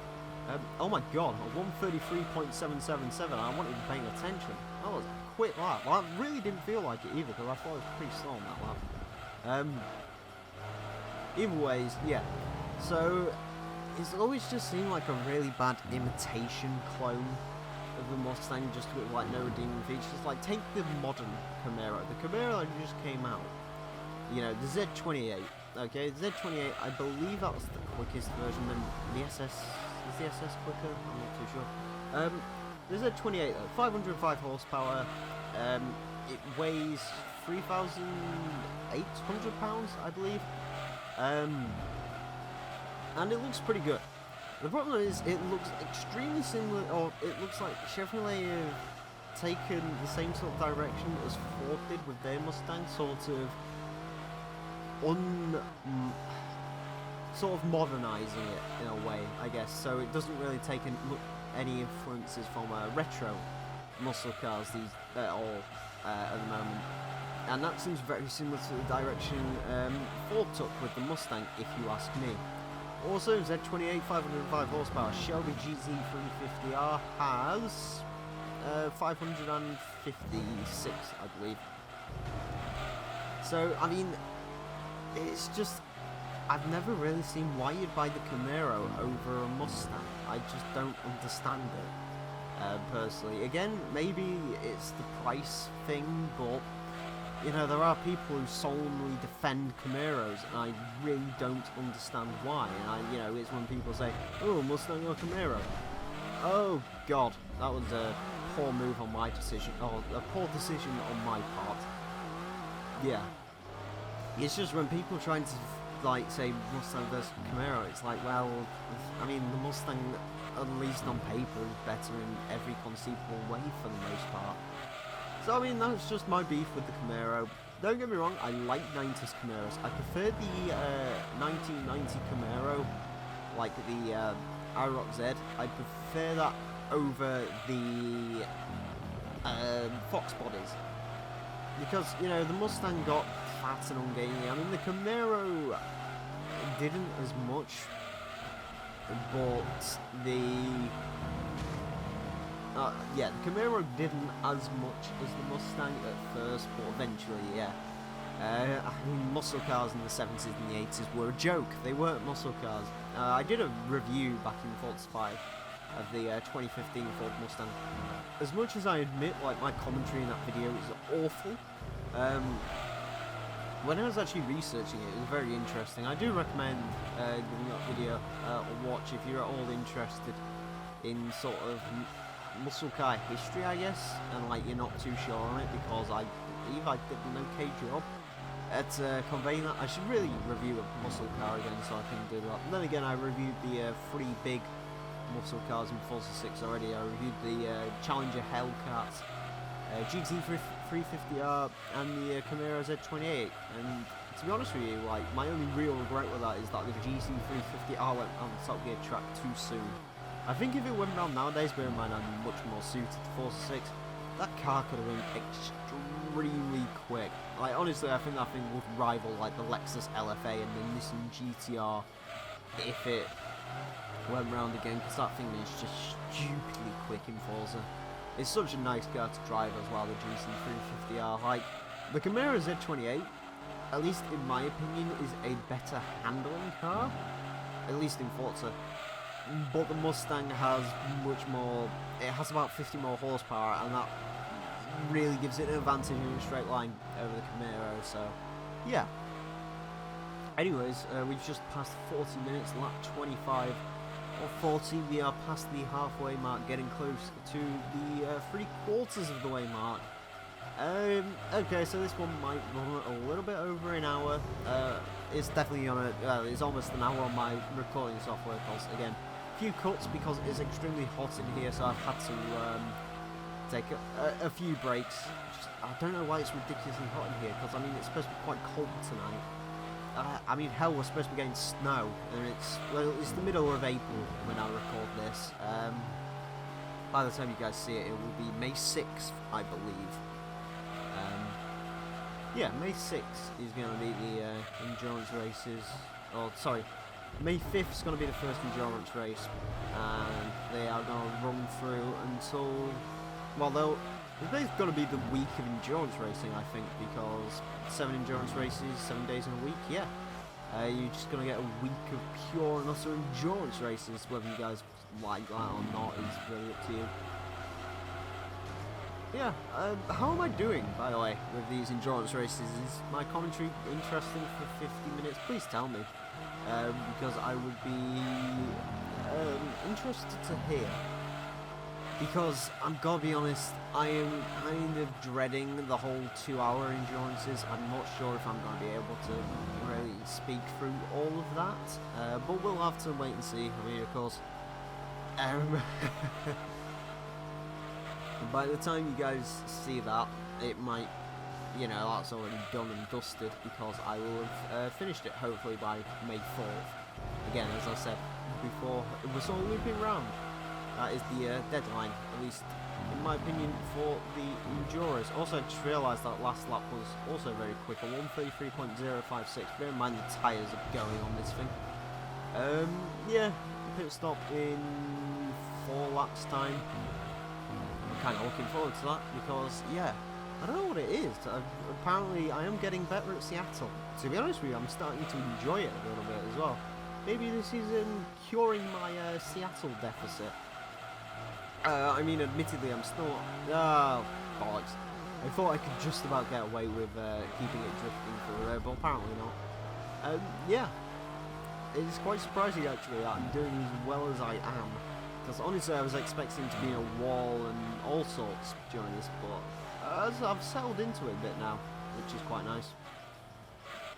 Oh my god, a 133.777, I wasn't even paying attention. That was a quick lap. Well, I really didn't feel like it either, because I thought it was pretty slow on that lap. Either ways, yeah. So, it's always just seemed like a really bad imitation clone of the Mustang, just with like no redeeming features. Like, take the modern Camaro. The Camaro that just came out, you know, the Z28. Okay, the Z28, I believe that was the quickest version. Then the SS, is the SS quicker? I'm not too sure. The Z28 though, 505 horsepower. It weighs 3,800 pounds, I believe. And it looks pretty good. The problem is, it looks extremely similar, or it looks like Chevrolet have taken the same sort of direction as Ford did with their Mustang, sort of modernising it in a way, I guess. So it doesn't really take any influences from retro muscle cars at the moment. And that seems very similar to the direction Ford took with the Mustang, if you ask me. Also, Z28 505 horsepower Shelby GZ350R has 556, I believe. So, I mean, it's just, I've never really seen why you'd buy the Camaro over a Mustang. I just don't understand it. personally. Again, maybe it's the price thing, but you know, there are people who solemnly defend Camaros, and I really don't understand why. And you know, it's when people say, "Oh, Mustang or Camaro." Oh God, that was a poor move on my decision, or a poor decision on my part. Yeah, it's just when people trying to like say Mustang versus Camaro, it's like, well, I mean, the Mustang, at least on paper, is better in every conceivable way for the most part. So I mean, that's just my beef with the Camaro. Don't get me wrong, I like 90s Camaros. I prefer the 1990 Camaro, like the IROC Z. I prefer that over the Fox bodies. Because, you know, the Mustang got fat and ungainly. I mean, the Camaro didn't as much, but the yeah, the Camaro didn't as much as the Mustang at first, but eventually, yeah. I mean, muscle cars in the 70s and the 80s were a joke. They weren't muscle cars. I did a review back in Forza 5 of the 2015 Ford Mustang. As much as I admit, like, my commentary in that video is awful, when I was actually researching it, it was very interesting. I do recommend giving that video a watch if you're at all interested in sort of muscle car history, I guess, and like you're not too sure on it, because I believe I did an okay job at conveying that. I should really review a muscle car again so I can do that. And then again, I reviewed the 3 big muscle cars in Forza 6 already. I reviewed the Challenger Hellcat, GT 350R, and the Camaro Z28. And to be honest with you, like, my only real regret with that is that the GT 350R went on Top Gear track too soon. I think if it went around nowadays, bear in mind I'm much more suited to Forza 6, that car could have been extremely quick. Like, honestly, I think that thing would rival like the Lexus LFA and the Nissan GTR if it went round again, because that thing is just stupidly quick in Forza. It's such a nice car to drive as well, the GT350R. Like, the Camaro Z28, at least in my opinion, is a better handling car, at least in Forza. But the Mustang has much more, it has about 50 more horsepower, and that really gives it an advantage in a straight line over the Camaro, so yeah. Anyways, we've just passed 40 minutes, lap 25 or 40, we are past the halfway mark, getting close to the 3/4 of the way mark. Okay, so this one might run a little bit over an hour. It's definitely on it's almost an hour on my recording software, because again, few cuts because it's extremely hot in here, so I've had to take a few breaks. I don't know why it's ridiculously hot in here, because I mean, it's supposed to be quite cold tonight. I mean, hell, we're supposed to be getting snow, and it's the middle of April when I record this. By the time you guys see it, it will be May 6th, I believe. Yeah, May 6th is going to be the endurance races, or sorry, May 5th is going to be the first endurance race, and they are going to run through until, well, it's basically going to be the week of endurance racing, I think, because 7 endurance races, 7 days in a week, yeah. You're just going to get a week of pure and utter endurance races. Whether you guys like that or not is really up to you. Yeah, how am I doing, by the way, with these endurance races? Is my commentary interesting for 50 minutes? Please tell me, because I would be interested to hear. Because, I'm gonna be honest, I am kind of dreading the whole 2-hour endurances. I'm not sure if I'm gonna be able to really speak through all of that, but we'll have to wait and see. I mean, of course, by the time you guys see that, it might, you know, that's already done and dusted, because I will have finished it hopefully by May 4th. Again, as I said before, it was all looping round. That is the deadline, at least in my opinion, for the Endurers. Also, I just realised that last lap was also very quick, a 1:33.056. Bear in mind the tyres are going on this thing. Yeah, pit stop in 4 laps time. I'm kind of looking forward to that, because, yeah, I don't know what it is. Apparently, I am getting better at Seattle. To be honest with you, I'm starting to enjoy it a little bit as well. Maybe this is curing my Seattle deficit. I mean, admittedly, I'm still... Oh, bollocks. I thought I could just about get away with keeping it drifting for the road, but apparently not. Yeah. It's quite surprising, actually, that I'm doing as well as I am. Because honestly, I was expecting to be a wall and all sorts during this, but I've settled into it a bit now, which is quite nice.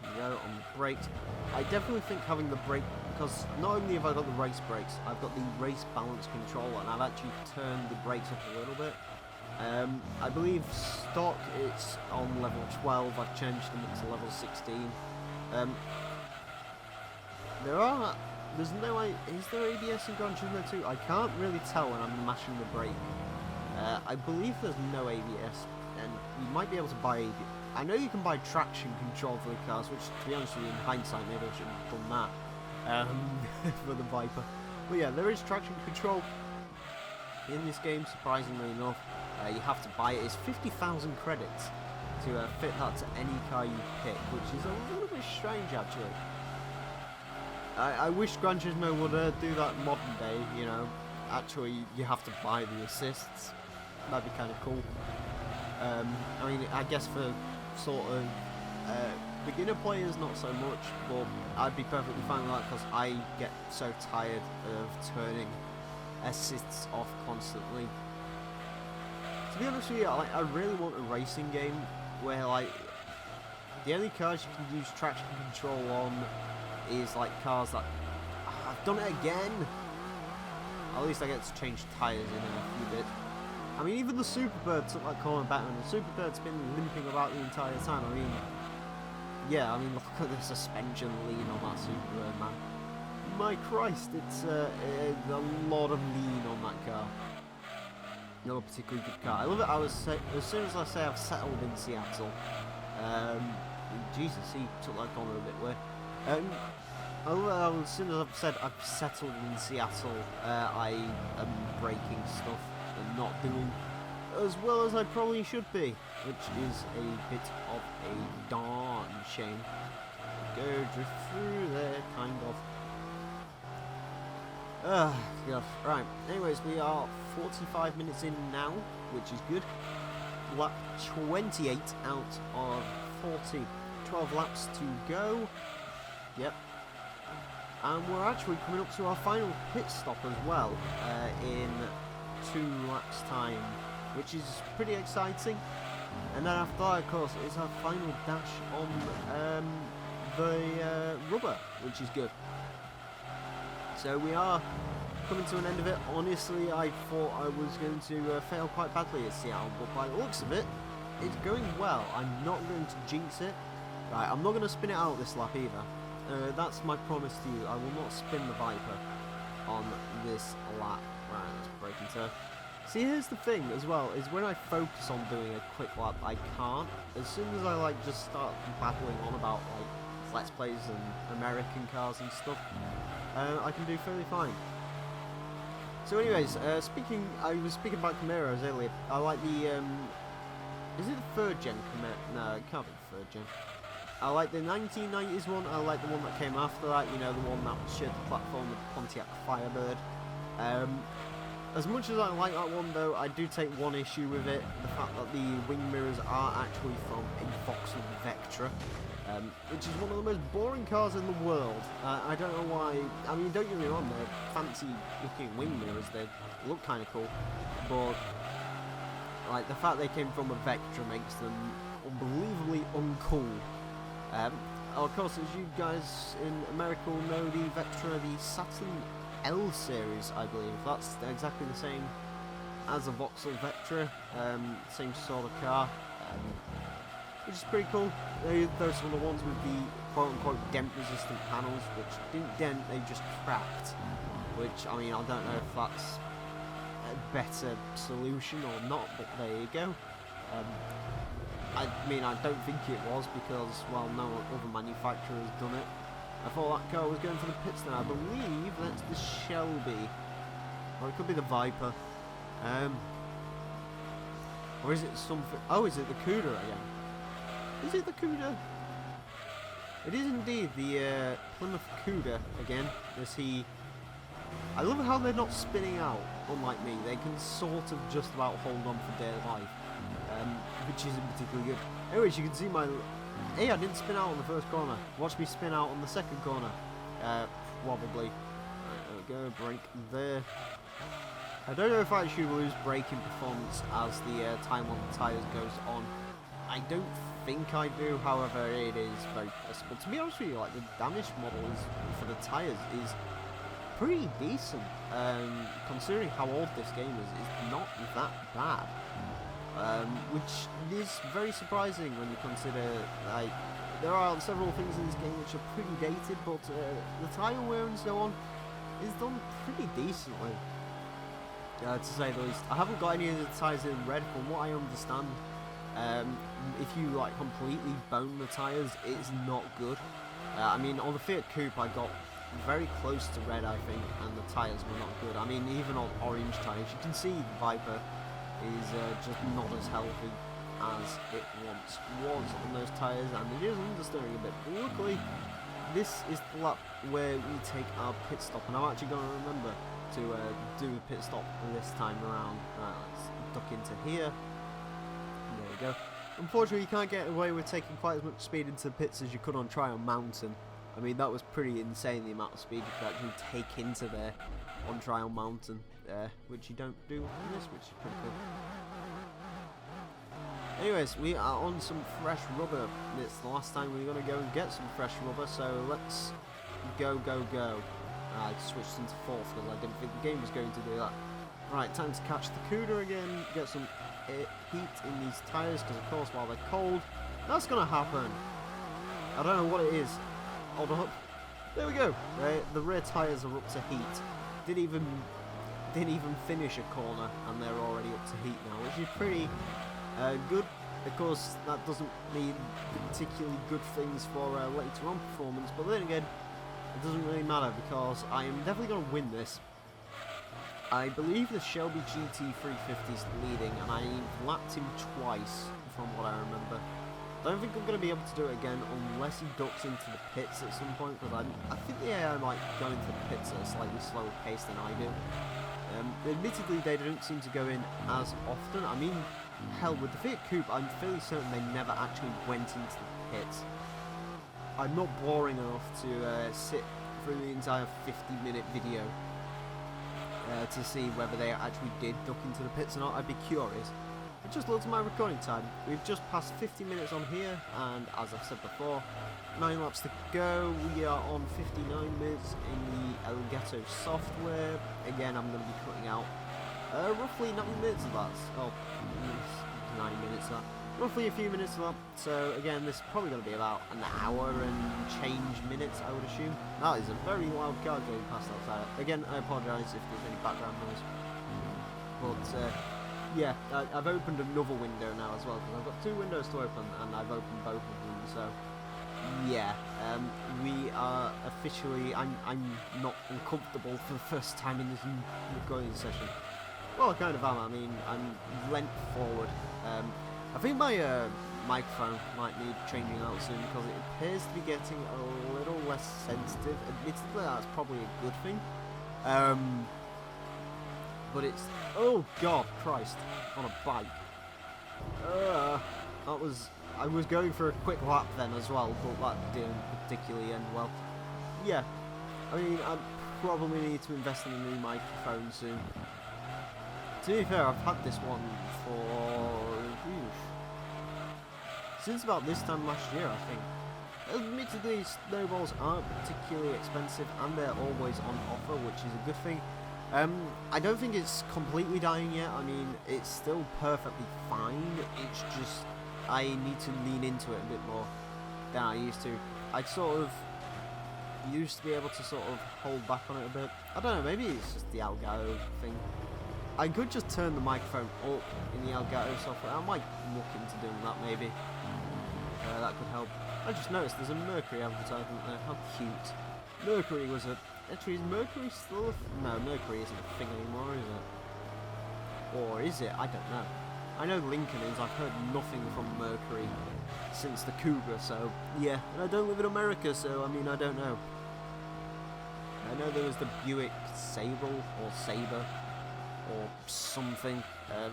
There we go, on the brakes. I definitely think having the brake, because not only have I got the race brakes, I've got the race balance control, and I've actually turned the brakes up a little bit. I believe stock it's on level 12, I've changed them up to level 16. There's no, is there ABS in Gran Turismo 2? I can't really tell when I'm mashing the brake. I believe there's no ABS, and you might be able to buy ABS. I know you can buy traction control for the cars, which, to be honest with you, in hindsight, maybe I should have done that for the Viper. But yeah, there is traction control in this game, surprisingly enough. You have to buy it. It's 50,000 credits to fit that to any car you pick, which is a little bit strange, actually. I wish Gran Turismo would do that modern day, you know. Actually, you have to buy the assists. That'd be kind of cool. I mean, I guess for sort of beginner players, not so much, but I'd be perfectly fine with that because I get so tired of turning assists off constantly. To be honest with you, I really want a racing game where, like, the only cars you can use traction control on is like cars that I've done it again. At least I get to change tyres in a few bits. I mean, even the Superbird took that corner back, and the Superbird's been limping about the entire time. I mean, yeah, I mean, look at the suspension lean on that Superbird, man. My Christ, it's a lot of lean on that car. Not a particularly good car. I love it. As soon as I say I've settled in Seattle, Jesus, he took that corner a bit weird. As soon as I've said I've settled in Seattle, I am breaking stuff and not doing as well as I probably should be, which is a bit of a darn shame. Go drift through there, kind of. Yeah, right. Anyways, we are 45 minutes in now, which is good. Lap 28 out of 40. 12 laps to go. Yep. And we're actually coming up to our final pit stop as well, in 2 laps time, which is pretty exciting. And then after that, of course, is our final dash on the rubber, which is good. So we are coming to an end of it. Honestly, I thought I was going to fail quite badly at Seattle, but by the looks of it, it's going well. I'm not going to jinx it. Right, I'm not going to spin it out this lap either. That's my promise to you. I will not spin the Viper on this lap. Right, let's break into. See, here's the thing as well, is when I focus on doing a quick lap, I can't. As soon as I like just start babbling on about like Let's Plays and American cars and stuff, I can do fairly fine. So anyways, I was speaking about Camaros earlier. I like the, is it the 3rd gen Camaro? No, it can't be the 3rd gen. I like the 1990s one. I like the one that came after that, you know, the one that shared the platform with the Pontiac Firebird. As much as I like that one, though, I do take one issue with it. The fact that the wing mirrors are actually from a Vauxhall Vectra, which is one of the most boring cars in the world. I don't know why. I mean, don't get me wrong, they're fancy-looking wing mirrors. They look kind of cool. But, like, the fact they came from a Vectra makes them unbelievably uncool. Of course, as you guys in America will know, the Vectra, the Saturn L series, I believe. That's exactly the same as a Vauxhall Vectra, same sort of car, which is pretty cool. Those are the ones with the quote-unquote dent-resistant panels, which didn't dent, they just cracked. Which, I mean, I don't know if that's a better solution or not, but there you go. I mean, I don't think it was because, well, no other manufacturer has done it. I thought that car was going for the pits now. I believe that's the Shelby. Or it could be the Viper. Or is it something... Oh, is it the Cuda again? Is it the Cuda? It is indeed the Plymouth Cuda again, as he I love how they're not spinning out, unlike me. They can sort of just about hold on for dear life, which isn't particularly good. Anyways, you can see my... Hey, I didn't spin out on the first corner. Watch me spin out on the second corner. Probably. Right, there we go, brake there. I don't know if I should lose braking performance as the time on the tyres goes on. I don't think I do, however, it is very possible. To be honest with you, like, the damage model for the tyres is pretty decent, considering how old this game is. It's not that bad, which is very surprising when you consider, like, there are several things in this game which are pretty dated, but the tyre wear and so on is done pretty decently, to say the least. I haven't got any of the tyres in red, from what I understand. If you like completely bone the tyres, it's not good. I mean, on the Fiat Coupe I got very close to red, I think, and the tyres were not good. I mean, even on orange tyres, you can see the Viper is just not as healthy as it once was on those tyres, and it is understeering a bit. But luckily, this is the lap where we take our pit stop, and I'm actually going to remember to do the pit stop this time around. Let's duck into here. There we go. Unfortunately, you can't get away with taking quite as much speed into the pits as you could on Trial Mountain. I mean, that was pretty insane, the amount of speed you could actually take into there on Trial Mountain, which you don't do in this, which is pretty cool. Anyways, we are on some fresh rubber. It's the last time we're going to go and get some fresh rubber, so let's go. I switched into fourth because I didn't think the game was going to do that. Right, time to catch the CUDA again, get some heat in these tyres, because of course while they're cold, that's going to happen. I don't know what it is. Hold up. There we go. The rear tyres are up to heat. Didn't even finish a corner, and they're already up to heat now, which is pretty good. Of course, that doesn't mean particularly good things for later on performance, but then again, it doesn't really matter because I am definitely going to win this. I believe the Shelby GT350 is leading, and I've lapped him twice, from what I remember. I don't think I'm going to be able to do it again unless he ducks into the pits at some point, because I think the AI might go into the pits at a slightly slower pace than I do. Admittedly, they don't seem to go in as often. I mean, hell, with the Fiat Coupe, I'm fairly certain they never actually went into the pits. I'm not boring enough to sit through the entire 50-minute video to see whether they actually did duck into the pits or not. I'd be curious. I just looked at my recording time. We've just passed 50 minutes on here, and as I've said before, 9 laps to go. We are on 59 minutes in the Elgato software. Again, I'm going to be cutting out roughly 9 minutes of that. Oh, 9 minutes of that. Roughly a few minutes of that. So again, this is probably going to be about an hour and change minutes, I would assume. That is a very loud car going past outside. Again, I apologise if there's any background noise. But yeah, I've opened another window now as well, because I've got 2 windows to open, and I've opened both of them. So yeah, we are officially. I'm not uncomfortable for the first time in this recording session. Well, I kind of am. I mean, I'm leant forward. I think my microphone might need changing out soon, because it appears to be getting a little less sensitive. Admittedly, that's probably a good thing. But it's... Oh, God, Christ. On a bike. That was... I was going for a quick lap then as well, but that didn't particularly end well. Yeah. I mean, I probably need to invest in a new microphone soon. To be fair, I've had this one for... since about this time last year, I think. Admittedly, snowballs aren't particularly expensive, and they're always on offer, which is a good thing. I don't think it's completely dying yet. I mean, it's still perfectly fine. It's just I need to lean into it a bit more than I used to. I sort of used to be able to sort of hold back on it a bit. I don't know, maybe it's just the Elgato thing. I could just turn the microphone up in the Elgato software. I might look into doing that maybe. That could help. I just noticed there's a Mercury advertisement there. How cute. Mercury was a... Actually, is Mercury still a... No, Mercury isn't a thing anymore, is it? Or is it? I don't know. I know Lincoln is. I've heard nothing from Mercury since the Cougar, so... Yeah, and I don't live in America, so, I mean, I don't know. I know there was the Buick Sable or Sabre or something.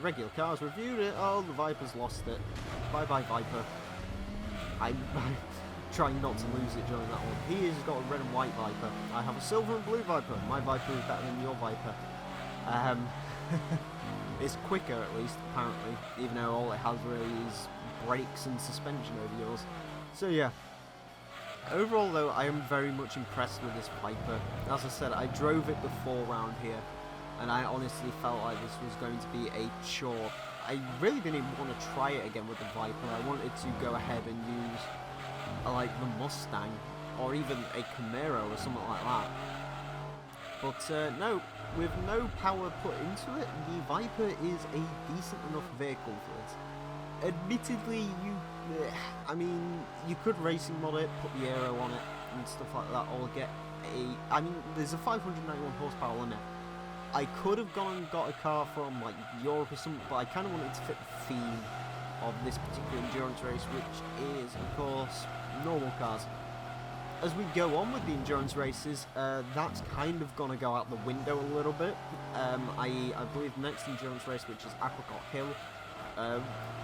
Regular cars reviewed it. Oh, the Viper's lost it. Bye bye Viper. I'm trying not to lose it during that one. He has got a red and white Viper. I have a silver and blue Viper. My Viper is better than your Viper. It's quicker at least, apparently, even though all it has really is brakes and suspension over yours. So yeah. Overall though, I am very much impressed with this Viper. As I said, I drove it before round here, and I honestly felt like this was going to be a chore. I really didn't even want to try it again with the Viper. I wanted to go ahead and use like the Mustang or even a Camaro or something like that. But no, with no power put into it, the Viper is a decent enough vehicle for it. Admittedly, I mean, you could racing mod it, put the aero on it and stuff like that, or get I mean, there's a 591 horsepower limit. I could have gone and got a car from like Europe or something, but I kind of wanted to fit the theme of this particular endurance race, which is, of course, normal cars. As we go on with the endurance races, that's kind of going to go out the window a little bit. I believe the next endurance race, which is Apricot Hill,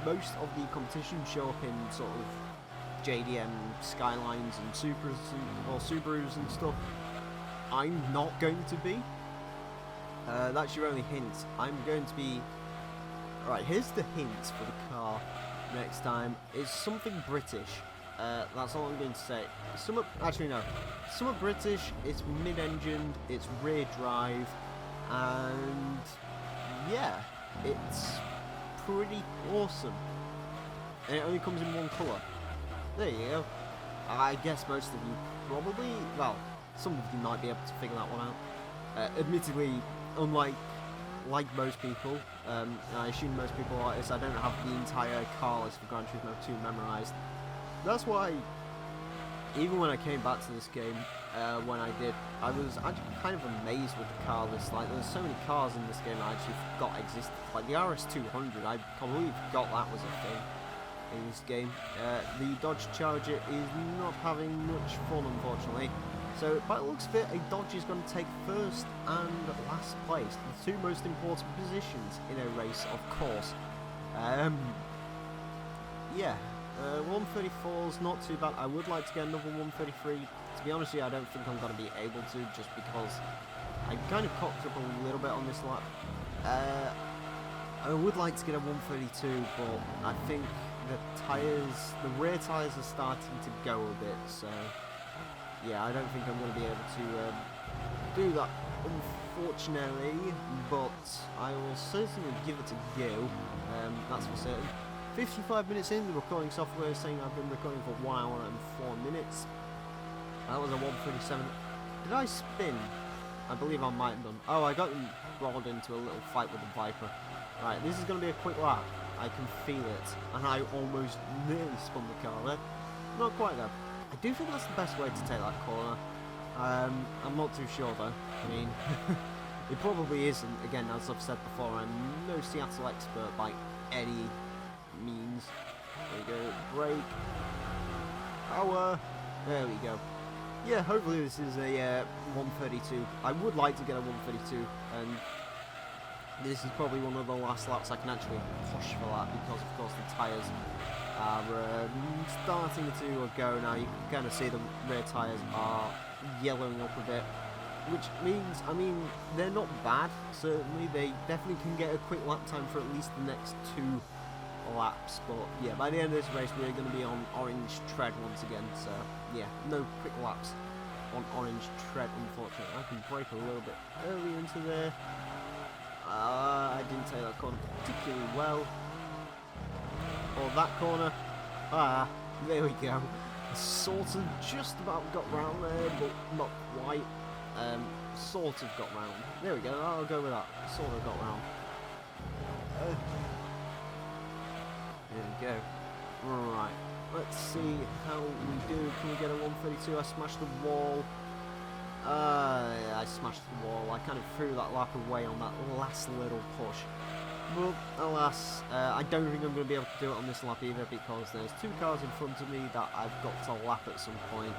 most of the competition show up in sort of JDM Skylines and Subarus and stuff. I'm not going to be. That's your only hint. I'm going to be... Right, here's the hint for the car next time. It's something British. That's all I'm going to say. Actually no. Somewhat British, it's mid-engined, it's rear drive, and yeah, it's pretty awesome. And it only comes in one colour. There you go. I guess most of you probably, well, some of you might be able to figure that one out. Admittedly, unlike most people, I assume most people like this, I don't have the entire car list for Gran Turismo 2 memorised. That's why, even when I came back to this game, when I did, I was actually kind of amazed with the car list. Like, there's so many cars in this game I actually forgot existed. Like the RS200, I completely forgot that was a thing in this game. The Dodge Charger is not having much fun, unfortunately. So, by the looks of it, a Dodge is going to take first and last place, the two most important positions in a race, of course. Yeah. 134's not too bad. I would like to get another 133. To be honest with you, I don't think I'm going to be able to, just because I kind of cocked up a little bit on this lap. I would like to get a 132, but I think the rear tyres are starting to go a bit, so yeah, I don't think I'm going to be able to do that, unfortunately, but I will certainly give it a go, that's for certain. 55 minutes in, the recording software is saying I've been recording for 1 hour and 4 minutes. That was a 137. Did I spin? I believe I might have done. Oh, I got rolled into a little fight with the Viper. Right, this is going to be a quick lap. I can feel it. And I almost nearly spun the car there. Not quite though. I do think that's the best way to take that corner. I'm not too sure though. I mean, it probably isn't. Again, as I've said before, I'm no Seattle expert by any means. There we go, brake, power, there we go. Yeah, hopefully this is a 132. I would like to get a 132, and this is probably one of the last laps I can actually push for that, because of course the tyres are starting to go now. You can kind of see the rear tyres are yellowing up a bit, which means, I mean, they're not bad, certainly. They definitely can get a quick lap time for at least the next 2 laps, but yeah, by the end of this race we're going to be on orange tread once again, so yeah, no quick laps on orange tread, unfortunately. I can brake a little bit early into there. I didn't take that corner particularly well, or that corner. There we go. Sort of just about got round there, but not quite. Sort of got round. There we go, I'll go with that. Sort of got round. There we go. Right, let's see how we do. Can we get a 132? I smashed the wall. I smashed the wall. I kind of threw that lap away on that last little push. But alas, I don't think I'm going to be able to do it on this lap either, because there's 2 cars in front of me that I've got to lap at some point.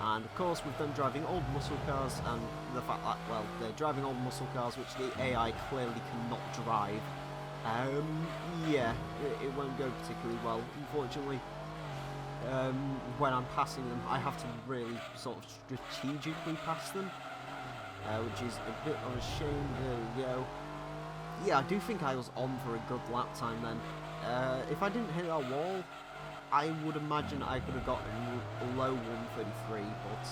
And of course, with them driving old muscle cars and the fact that, well, they're driving old muscle cars which the AI clearly cannot drive, yeah, it won't go particularly well, unfortunately. When I'm passing them, I have to really sort of strategically pass them, which is a bit of a shame. There we go. Yeah, I do think I was on for a good lap time then. If I didn't hit that wall, I would imagine I could have got a low 133, but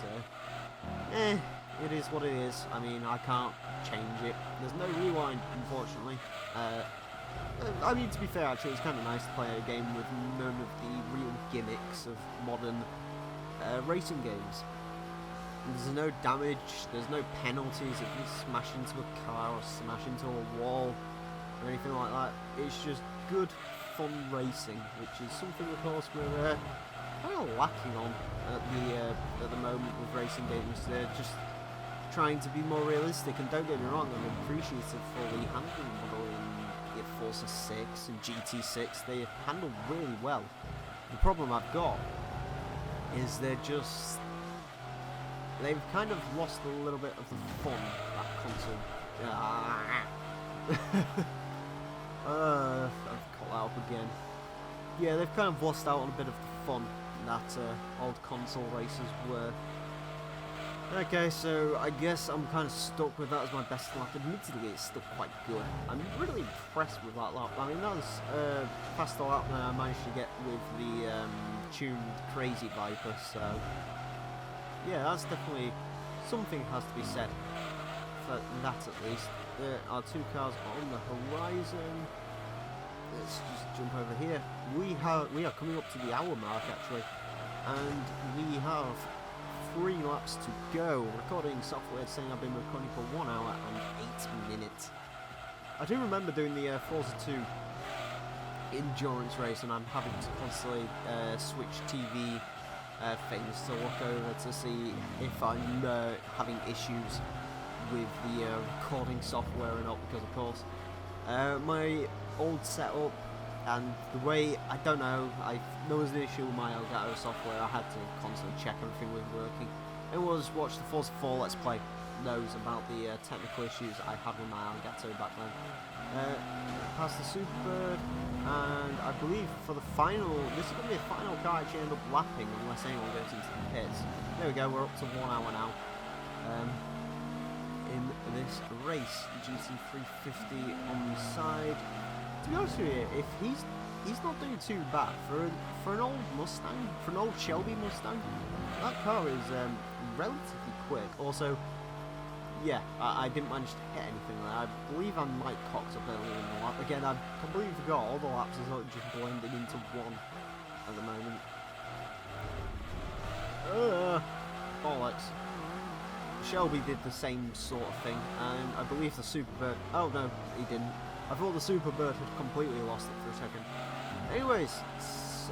it is what it is. I mean, I can't change it. There's no rewind, unfortunately. I mean, to be fair, actually, it's kind of nice to play a game with none of the real gimmicks of modern racing games. There's no damage, there's no penalties if you smash into a car or smash into a wall or anything like that. It's just good, fun racing, which is something, of course, we're kind of lacking on at the moment with racing games. They're just trying to be more realistic, and don't get me wrong, I'm appreciative for the handling model in Forza 6 and GT6. They handle really well. The problem I've got is they've kind of lost a little bit of the fun, that console. I've caught that up again. Yeah, they've kind of lost out on a bit of the fun that old console races were. Okay, so I guess I'm kind of stuck with that as my best lap. Admittedly, it's still quite good. I'm really impressed with that lap. I mean, that was faster lap than I managed to get with the tuned Crazy Viper, so yeah, that's definitely something has to be said for that at least. There are two cars on the horizon. Let's just jump over here. We are coming up to the hour mark actually, and we have 3 laps to go. Recording software saying I've been recording for 1 hour and 8 minutes. I do remember doing the Forza 2 endurance race, and I'm having to constantly switch TV things to look over to see if I'm having issues with the recording software or not, because of course my old setup and the way, I don't know, there was an issue with my Elgato software. I had to constantly check everything was working. It was watch the Forza 4 Let's Play knows about the technical issues I had with my Elgato back then. Past the Superbird, and I believe for the final, this is going to be the final car I actually end up lapping unless anyone goes into the pits. There we go, we're up to 1 hour now in this race. GT350 on the side. To be honest with you, if he's not doing too bad for an old Mustang, for an old Shelby Mustang, that car is relatively quick. Also, yeah, I didn't manage to hit anything there. I believe I might cocked up earlier in the lap. Again, I completely forgot all the laps are sort of just blending into one at the moment. Bollocks. Shelby did the same sort of thing, and I believe the Superbird. Oh no, he didn't. I thought the Superbird had completely lost it for a second. Anyways,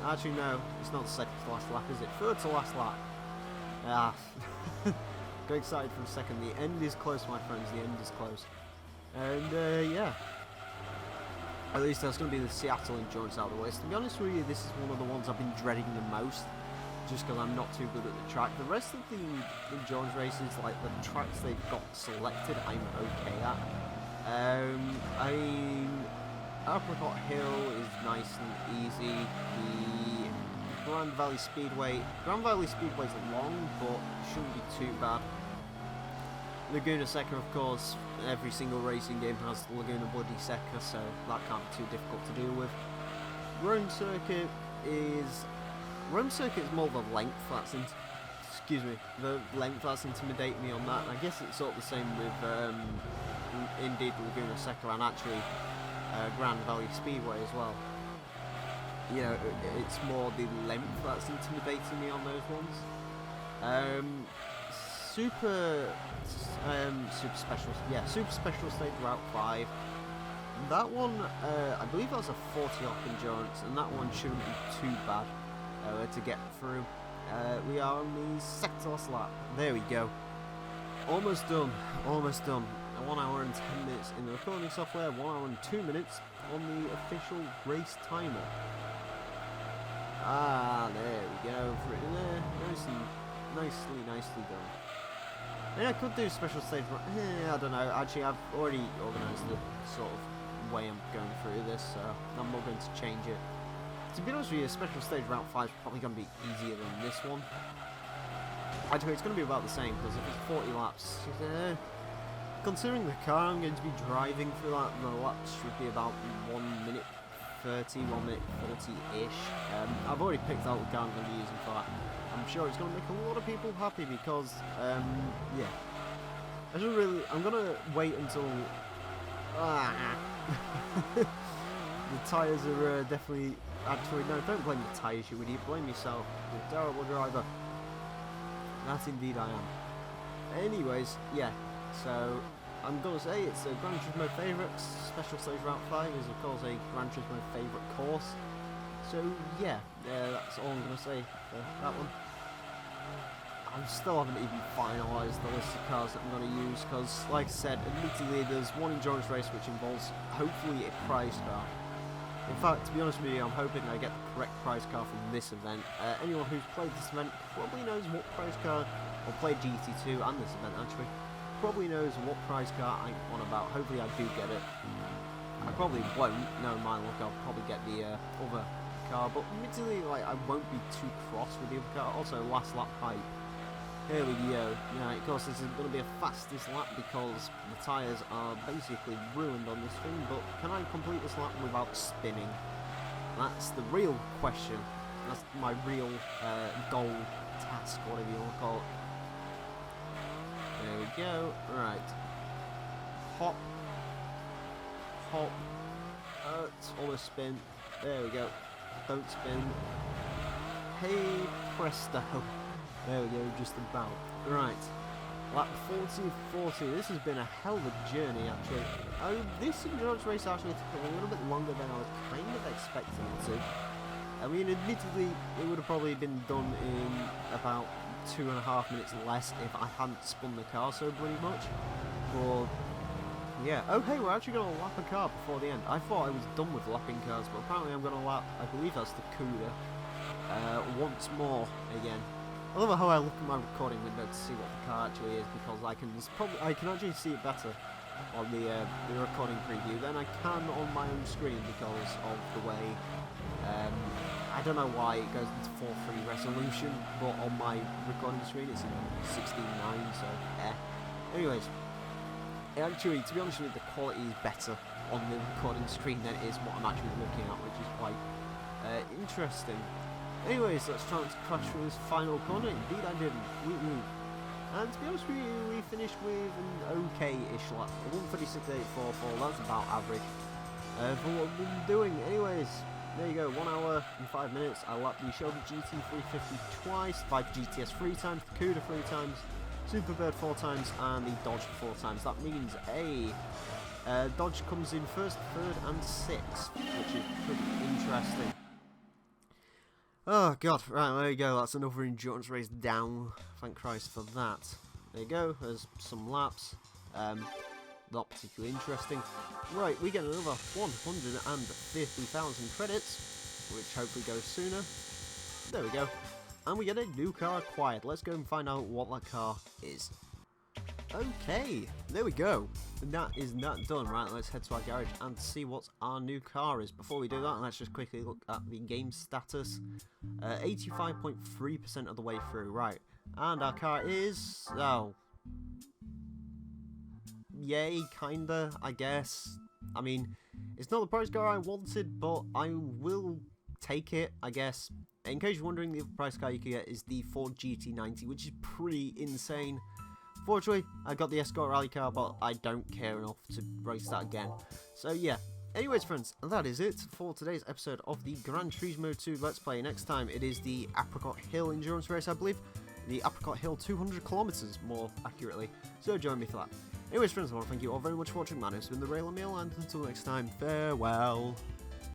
actually no, it's not the second to last lap, is it? Third to last lap. Ah, got excited for a second. The end is close, my friends. The end is close. And yeah, at least that's going to be the Seattle Endurance out of the way. So to be honest with you, this is one of the ones I've been dreading the most, just because I'm not too good at the track. The rest of the endurance races, like the tracks they've got selected, I'm okay at. I mean, Apricot Hill is nice and easy. The Grand Valley Speedway is long, but shouldn't be too bad. Laguna Seca, of course, every single racing game has Laguna Bloody Seca, so that can't be too difficult to deal with. Rome Circuit is more the length that's the length that's intimidating me on that. And I guess it's sort of the same with indeed Laguna Seca and actually Grand Valley Speedway as well. You know, it's more the length that's intimidating me on those ones. Super Special State Route 5. That one, I believe that's a 40 off endurance, and that one shouldn't be too bad to get through. We are on the second to last lap. There we go. Almost done. 1 hour and 10 minutes in the recording software, 1 hour and 2 minutes on the official race timer. Ah, there we go. Nice and Nicely done. I mean, I could do special stage. I don't know. Actually, I've already organised the sort of way I'm going through this, so I'm not going to change it. To be honest with you, special stage Route 5 is probably going to be easier than this one. Actually, it's going to be about the same, because if it's 40 laps, considering the car I'm going to be driving through that, the laps should be about 1 minute 30, 1 minute 40-ish. I've already picked out the car I'm going to be using for that. I'm sure it's going to make a lot of people happy because, yeah. I'm going to wait until... the tyres are definitely... Actually, no, don't blame the tyres, you idiot. Blame yourself. You're a terrible driver. That indeed I am. Anyways, yeah. So, I'm going to say it's a Gran Turismo favourite. Special Stage Route 5 is, of course, a Gran Turismo favourite course. So, yeah, that's all I'm going to say for that one. I still haven't even finalised the list of cars that I'm going to use because, like I said, admittedly there's one endurance race which involves hopefully a prize car. In fact, to be honest with you, I'm hoping I get the correct prize car from this event. Anyone who's played this event probably knows what prize car, or played GT2 and this event actually, probably knows what prize car I'm on about. Hopefully I do get it. I probably won't, knowing my luck, I'll probably get the other car, but admittedly, like, I won't be too cross with the other car. Also, last lap hype. Here we go. Yeah, of course this is going to be a fastest lap because the tyres are basically ruined on this thing, but can I complete this lap without spinning? That's the real question. That's my real goal, task, whatever you want to call it. There we go. Right. Hop. Hop. It's almost spin. There we go. Don't spin. Hey, presto. There we go, just about. Right, lap 40. This has been a hell of a journey, actually. This endurance race actually took a little bit longer than I was kind of expecting it to. I mean, admittedly, it would have probably been done in about 2.5 minutes less if I hadn't spun the car so bloody much. But, yeah. Oh, hey, we're actually going to lap a car before the end. I thought I was done with lapping cars, but apparently I'm going to lap, I believe that's the Cuda, once more again. I love how I look at my recording window to see what the car actually is because I can actually see it better on the recording preview than I can on my own screen because of the way I don't know why it goes into 4:3 resolution, but on my recording screen it's in 16:9, so yeah. Anyways, actually, to be honest with you, the quality is better on the recording screen than it is what I'm actually looking at, which is quite interesting. Anyways, let's try and crash through this final corner. Indeed I didn't. Woo-woo. And to be honest with you, we finished with an okay-ish lap. 1:36.844, that's about average for what we've been doing. Anyways, there you go, 1 hour and 5 minutes. I lapped the Shelby GT350 twice, by GTS 3 times, the Cuda 3 times, Superbird 4 times, and the Dodge 4 times. That means Dodge comes in first, third, and sixth, which is pretty interesting. Oh god, right, there you go, that's another endurance race down, thank Christ for that. There you go, there's some laps, not particularly interesting. Right, we get another 150,000 credits, which hopefully goes sooner. There we go. And we get a new car acquired, let's go and find out what that car is. Okay, there we go. And that is not done. Right, let's head to our garage and see what our new car is. Before we do that, let's just quickly look at the game status. 85.3% of the way through. Right, and our car is... oh. Yay, kinda, I guess. I mean, it's not the price car I wanted, but I will take it, I guess. In case you're wondering, the other price car you can get is the Ford GT90, which is pretty insane. Fortunately, I got the Escort Rally car, but I don't care enough to race that again. So yeah. Anyways, friends, that is it for today's episode of the Gran Turismo 2 Let's Play. Next time, it is the Apricot Hill endurance race, I believe. The Apricot Hill 200 kilometers, more accurately. So join me for that. Anyways, friends, I want to thank you all very much for watching. My name's been the Rail Emile, and until next time, farewell.